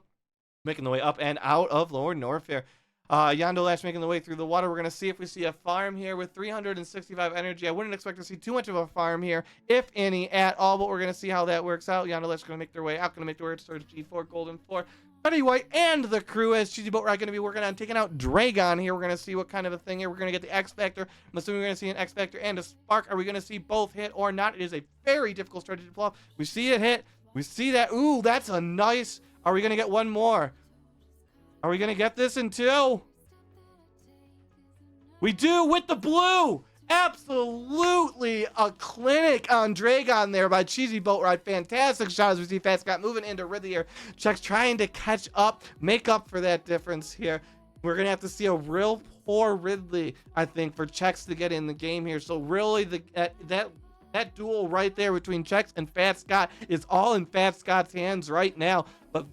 making the way up and out of Lower Norfair. Yando Lash making the way through the water. We're going to see if we see a farm here with 365 energy. I wouldn't expect to see too much of a farm here, if any at all, but we're going to see how that works out. Yando Lash going to make their way out, going to make their way towards G4, Golden 4. Buddy White and the crew as Cheesy Boat Ride going to be working on taking out Dragon here. We're going to see what kind of a thing here. We're going to get the X Factor. I'm assuming we're going to see an X Factor and a Spark. Are we going to see both hit or not? It is a very difficult strategy to pull off. We see it hit. We see that. Ooh, that's a nice. Are we going to get one more? Are we going to get this in two? We do with the blue. Absolutely a clinic on Dragon there by Cheesy Boat Ride. Fantastic shot as we see Fat Scott moving into Ridley here. Check's trying to catch up, make up for that difference here. We're going to have to see a real poor Ridley, I think, for Chex to get in the game here. So really, that duel right there between Chex and Fat Scott is all in Fat Scott's hands right now. But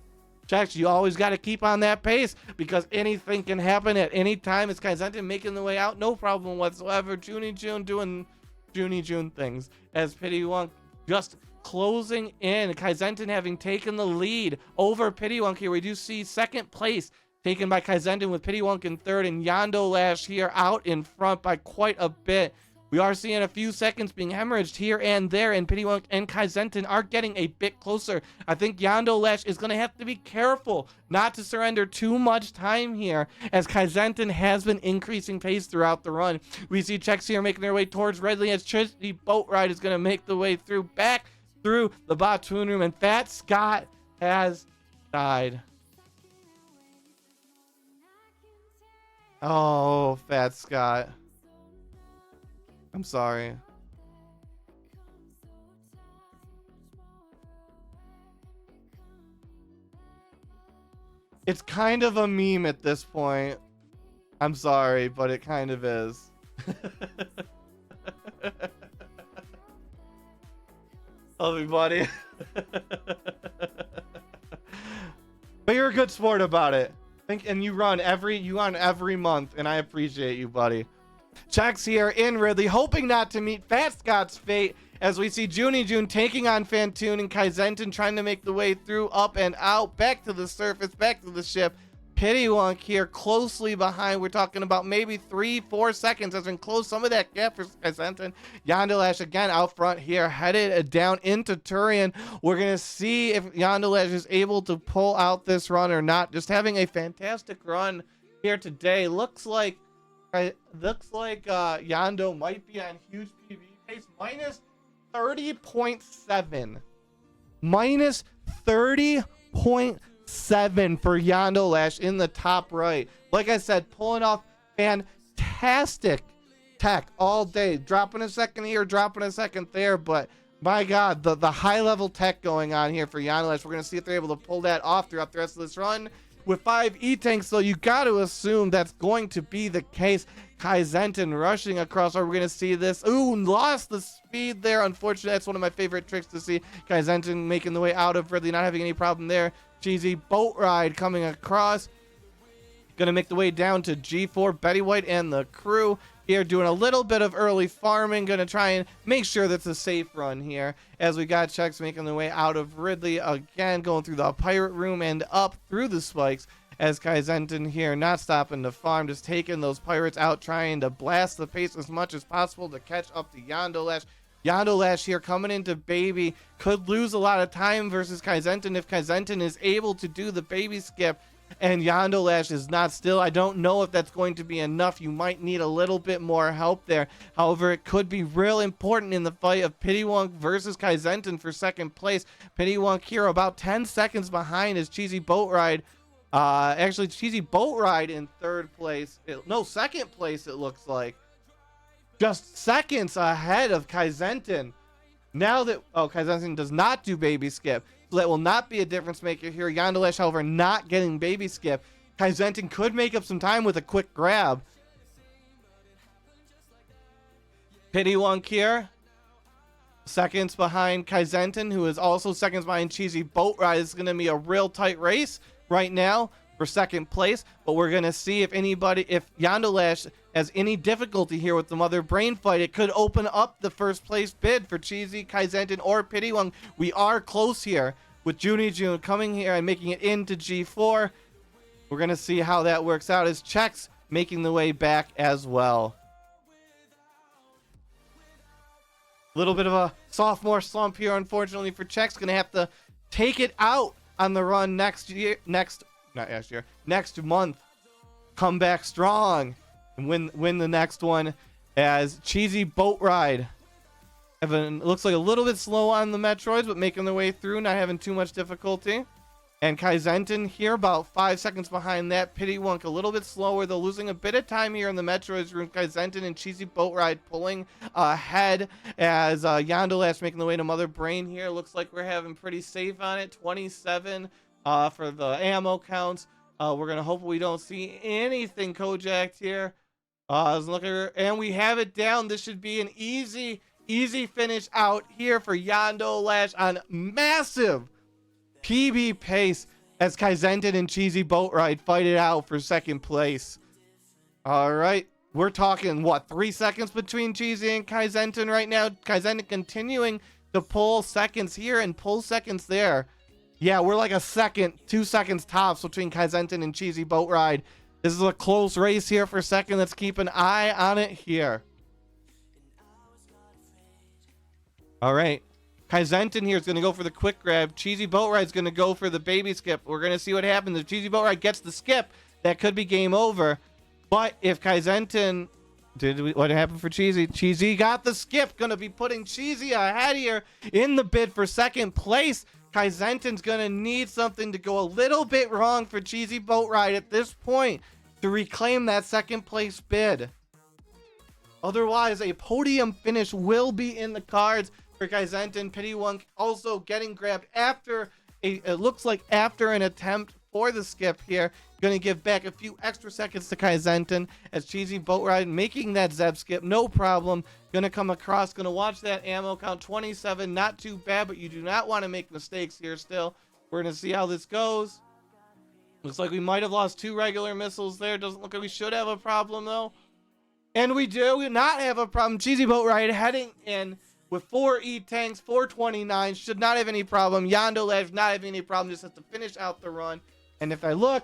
Chex, you always got to keep on that pace because anything can happen at any time. It's Kaizentin making the way out, no problem whatsoever. Junie June doing Junie June things as Pittywunk just closing in. Kaizentin having taken the lead over Pittywunk here. We do see second place taken by Kaizentin with Pittywunk in third and Yando Lash here out in front by quite a bit. We are seeing a few seconds being hemorrhaged here and there, and Pittywunk and Kaizentin are getting a bit closer. I think Yando Lash is going to have to be careful not to surrender too much time here, as Kaizentin has been increasing pace throughout the run. We see Chex here making their way towards Redley as Cheesy Boat Ride is going to make the way through, back through the Batoon Room, and Fat Scott has died. Oh, Fat Scott. I'm sorry. It's kind of a meme at this point. I'm sorry, but it kind of is. Love you, buddy. But you're a good sport about it. And you run every month, and I appreciate you, buddy. Chex here in Ridley, hoping not to meet Fat Scott's fate as we see Junie June taking on Fantoon and Kaizentin trying to make the way through, up and out, back to the surface, back to the ship. Pittywunk here closely behind. We're talking about maybe 3-4 seconds as we close some of that gap for Kaizentin. Yando Lash again out front here, headed down into Turian. We're going to see if Yando Lash is able to pull out this run or not. Just having a fantastic run here today. Looks like Yando might be on huge PB pace, minus 30.7. Minus 30.7 for Yando Lash in the top right. Like I said, pulling off fantastic tech all day. Dropping a second here, dropping a second there, but My God, the high level tech going on here for Yandalash. We're going to see if they're able to pull that off throughout the rest of this run. With 5 E-Tanks, though, you got to assume that's going to be the case. Kai Zenton rushing across. Are we going to see this? Ooh, lost the speed there. Unfortunately, that's one of my favorite tricks to see. Kai Zenton making the way out of Ridley, not having any problem there. Cheesy boat ride coming across. Gonna make the way down to G4. Betty White and the crew here doing a little bit of early farming. Gonna try and make sure that's a safe run here as we got Checks making their way out of Ridley again, going through the pirate room and up through the spikes as Kai Zenton here not stopping to farm, just taking those pirates out, trying to blast the pace as much as possible to catch up to Yandalash. Yandalash here coming into baby, could lose a lot of time versus Kai Zenton if Kai Zenton is able to do the baby skip. And Yandalash is not still. I don't know if that's going to be enough. You might need a little bit more help there. However, it could be real important in the fight of Pittywunk versus Kai Zenton for second place. Pittywunk here about 10 seconds behind his Cheesy Boat Ride. Actually, Cheesy Boat Ride in third place. No, second place it looks like. Just seconds ahead of Kai Zenton. Now that... Oh, Kai Zenton does not do baby skip. So that will not be a difference maker here. Yandalash, however, not getting baby skip. Kai Zenton could make up some time with a quick grab. Pittywunk here. Seconds behind Kai Zenton, who is also seconds behind Cheesy Boat Ride. It's going to be a real tight race right now for second place. But we're going to see if Yandalash has any difficulty here with the Mother Brain fight. It could open up the first place bid for Cheesy, Kai Zenton, or Pittywunk. We are close here with Junie June coming here and making it into G4. We're going to see how that works out as Checks making the way back as well. A little bit of a sophomore slump here, unfortunately, for Checks. Going to have to take it out on the run next month. Come back strong and win the next one as Cheesy Boat Ride. Looks like a little bit slow on the Metroids, but making their way through, not having too much difficulty. And Kai Zenton here about 5 seconds behind that. Pittywunk a little bit slower, though, losing a bit of time here in the Metroids room. Kai Zenton and Cheesy Boat Ride pulling ahead as Yandalash making the way to Mother Brain here. Looks like we're having pretty safe on it. 27 for the ammo counts. We're going to hope we don't see anything Kojak here. And we have it down. This should be an easy finish out here for Yandalash on massive PB pace as Kai Zenton and Cheesy Boat Ride fight it out for second place. All right. We're talking, 3 seconds between Cheesy and Kai Zenton right now. Kai Zenton continuing to pull seconds here and pull seconds there. Yeah, we're like a second, 2 seconds tops between Kai Zenton and Cheesy Boat Ride. This is a close race here for second. Let's keep an eye on it here. All right. Kai Zenton here is going to go for the quick grab. Cheesy Boat Ride is going to go for the baby skip. We're going to see what happens. If Cheesy Boat Ride gets the skip, that could be game over. But if Kai Zenton... What happened for Cheesy? Cheesy got the skip. Going to be putting Cheesy ahead here in the bid for second place. Kai Zenton's going to need something to go a little bit wrong for Cheesy Boat Ride at this point to reclaim that second place bid. Otherwise, a podium finish will be in the cards for Kai Zenton. Pittywunk also getting grabbed after it looks like after an attempt for the skip here. Going to give back a few extra seconds to Kai Zenton as Cheesy Boat Ride making that Zeb skip. No problem. Going to come across. Going to watch that ammo count. 27. Not too bad, but you do not want to make mistakes here still. We're going to see how this goes. Looks like we might have lost 2 regular missiles there. Doesn't look like we should have a problem, though. And we do not have a problem. Cheesy Boat Ride heading in with 4 E-Tanks, 429. Should not have any problem. Yandalash not having any problem. Just has to finish out the run. And if I look,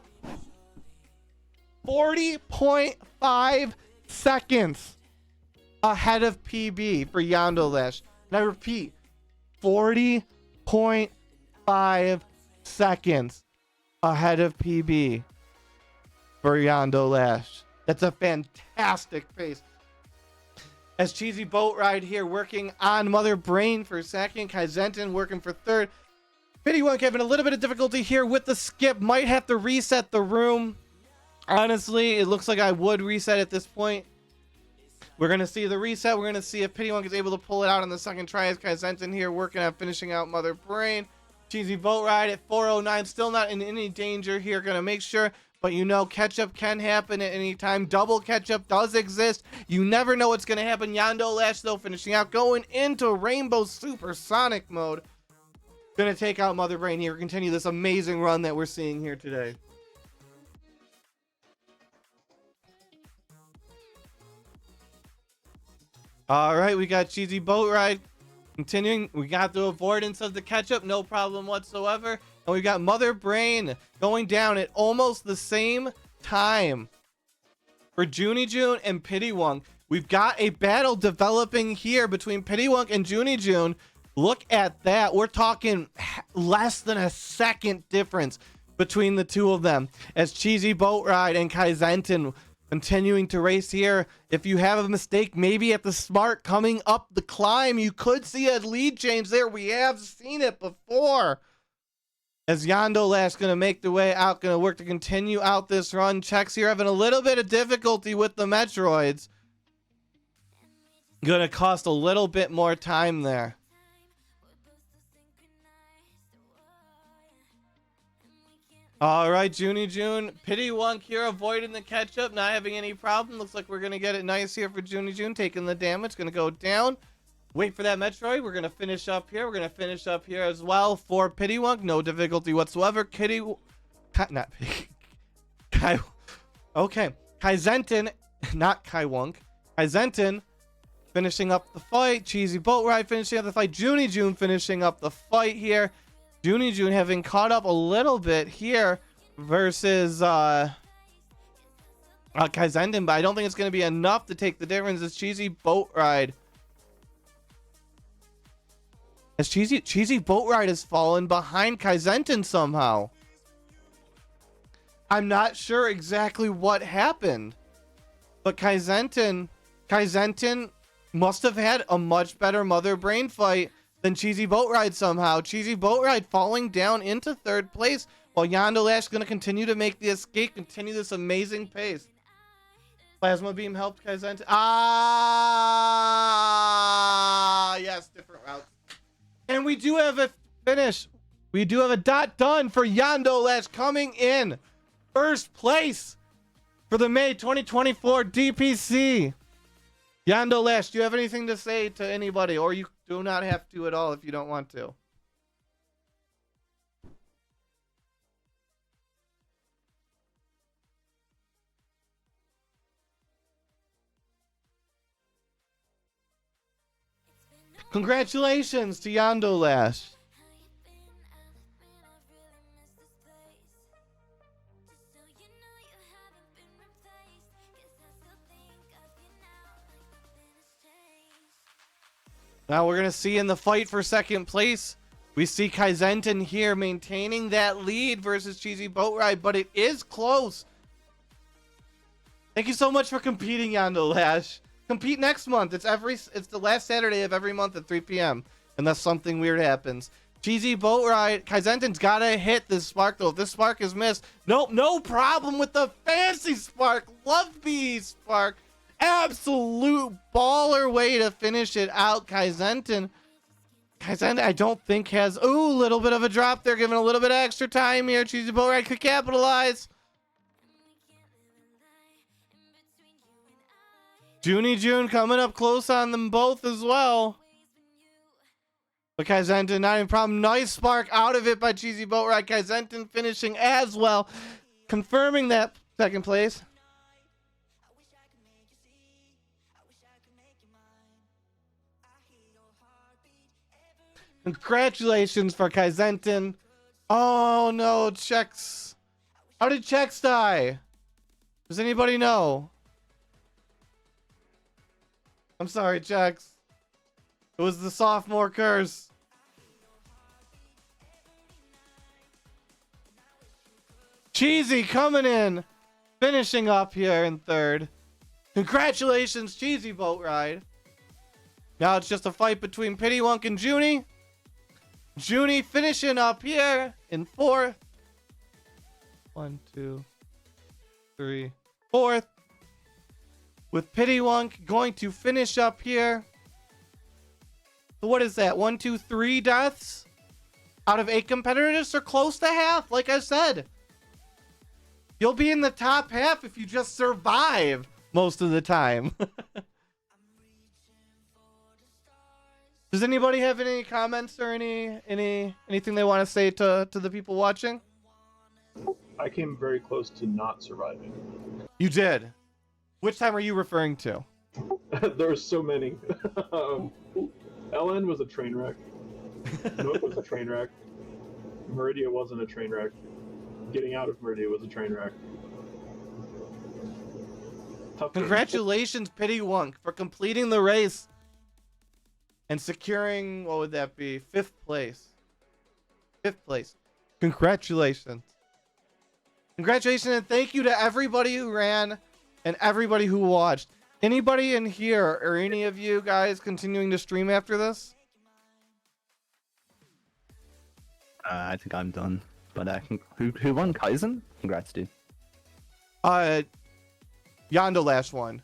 40.5 seconds ahead of PB for Yandalash. And I repeat, 40.5 seconds ahead of PB for Yandalash. That's a fantastic pace. As Cheesy Boat Ride here working on Mother Brain for second. Kai Zenton working for third. Pittywunk having a little bit of difficulty here with the skip. Might have to reset the room. Honestly, it looks like I would reset at this point. We're going to see the reset. We're going to see if Pittywunk is able to pull it out on the second try as Kaizentin here working at finishing out Mother Brain. Cheesy Boat Ride at 409. Still not in any danger here. Going to make sure. But you know, catch-up can happen at any time. Double catch-up does exist. You never know what's going to happen. Yando Lash, though, finishing out. Going into Rainbow Supersonic mode. Going to take out Mother Brain here. Continue this amazing run that we're seeing here today. All right, we got Cheesy Boat Ride continuing. We got the avoidance of the catch-up. No problem whatsoever. And we got Mother Brain going down at almost the same time. For Junie June and Pittywunk, we've got a battle developing here between Pittywunk and Junie June. Look at that. We're talking less than a second difference between the two of them. As Cheesy Boat Ride and Kaizentin continuing to race here. If you have a mistake, maybe at the smart coming up the climb, you could see a lead change there. We have seen it before. As Yando Lash going to make the way out, going to work to continue out this run. Checks here having a little bit of difficulty with the Metroids. Going to cost a little bit more time there. All right, Junie June. Pittywunk here avoiding the catch-up, not having any problem. Looks like we're going to get it nice here for Junie June, taking the damage. Going to go down. Wait for that Metroid. We're going to finish up here. We're going to finish up here as well for Pittywunk. No difficulty whatsoever. Not Kai. Okay. Kaizentin, not Kaiwunk. Kaizentin finishing up the fight. Cheesy Boat Ride finishing up the fight. Junie June finishing up the fight here. Junie June having caught up a little bit here versus Kaizentin, but I don't think it's going to be enough to take the difference. It's Cheesy Boat Ride. As Cheesy Boat Ride has fallen behind Kaizentin somehow. I'm not sure exactly what happened, but Kaizentin must have had a much better Mother Brain fight than Cheesy Boat Ride somehow. Cheesy Boat Ride falling down into third place while Yando Lash is going to continue to make the escape, continue this amazing pace. Plasma Beam helped Kaizentin. Yes, different routes. And we do have a finish. We do have a dot done for Yando Lash coming in first place for the May 2024 DPC. Yando Lash, do you have anything to say to anybody, or you do not have to at all if you don't want to? Congratulations to Yando Lash. Now we're going to see in the fight for second place, we see Kaizentin here maintaining that lead versus Cheesy Boat Ride, but it is close. Thank you so much for competing, Yando Lash. Compete next month. It's the last Saturday of every month at 3 p.m. unless something weird happens. Cheesy Boat Ride. Kaizentin's got to hit this spark, though. If this spark is missed, nope, no problem with the fancy spark. Love the spark. Absolute baller way to finish it out. Kaizentin, I don't think has... Ooh, a little bit of a drop there, giving a little bit of extra time here. Cheesy Boat Ride could capitalize. Junie June coming up close on them both as well. But Kaizentin, not any problem. Nice spark out of it by Cheesy Boat Ride. Kaizentin finishing as well, confirming that second place. Congratulations for Kaizentin. Oh no, Chex. How did Chex die? Does anybody know? I'm sorry, Chex. It was the sophomore curse. Cheesy coming in, finishing up here in third. Congratulations, Cheesy Boat Ride. Now it's just a fight between Pittywunk and Junie. Junie finishing up here in fourth. 1, 2, 3, fourth. with Pittywunk going to finish up here. So what is that? 1, 2, 3 deaths out of 8 competitors, or close to half. Like I said, you'll be in the top half if you just survive most of the time. Does anybody have any comments or anything they want to say to the people watching? I came very close to not surviving. You did. Which time are you referring to? There were so many. LN was a train wreck. Nook was a train wreck. Meridia wasn't a train wreck. Getting out of Meridia was a train wreck. Tough game. Congratulations, Pittywunk, for completing the race and securing, what would that be? 5th place. 5th place. Congratulations. Congratulations, and thank you to everybody who ran and everybody who watched. Anybody in here or any of you guys continuing to stream after this? I think I'm done. But who won? Kaizen? Congrats, dude. Yondalash won.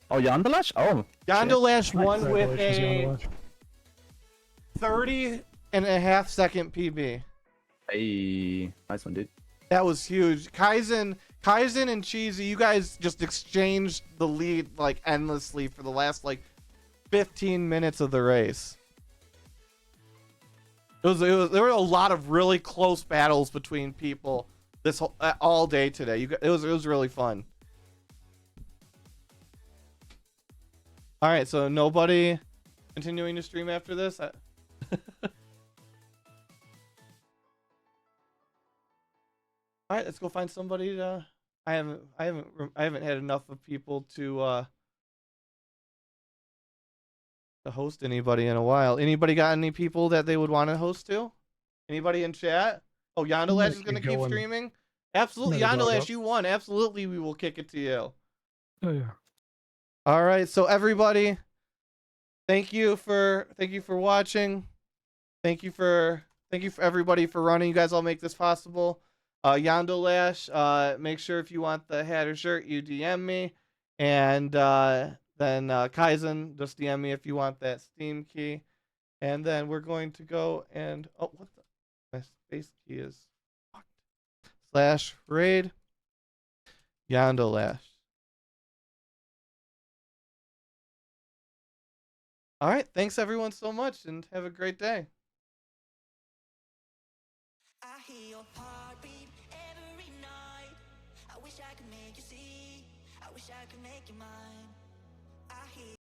Oh, Yandalash? Oh. Yondalash won with Congratulations, a Yandalash. 30.5 second PB. Hey, nice one, dude. That was huge. Kaizen and Cheesy, you guys just exchanged the lead like endlessly for the last like 15 minutes of the race. There were a lot of really close battles between people this all day today. It was really fun. All right, so nobody continuing to stream after this. All right, let's go find somebody to. I haven't had enough of people to host anybody in a while. Anybody got any people that they would want to host to? Anybody in chat? Oh, Yondalash is gonna keep streaming. Absolutely, Yondalash, you won. Absolutely, we will kick it to you. Oh yeah. All right, so everybody, thank you for watching. Thank you for everybody for running. You guys all make this possible. Yondalash, make sure if you want the hat or shirt, you DM me. And then Kaizen, just DM me if you want that Steam key. And then we're going to go and oh, what the my space key is fucked. /raid Yondalash. All right, thanks everyone so much, and have a great day. I hear your heartbeat every night. I wish I could make you see. I wish I could make you mine. I hear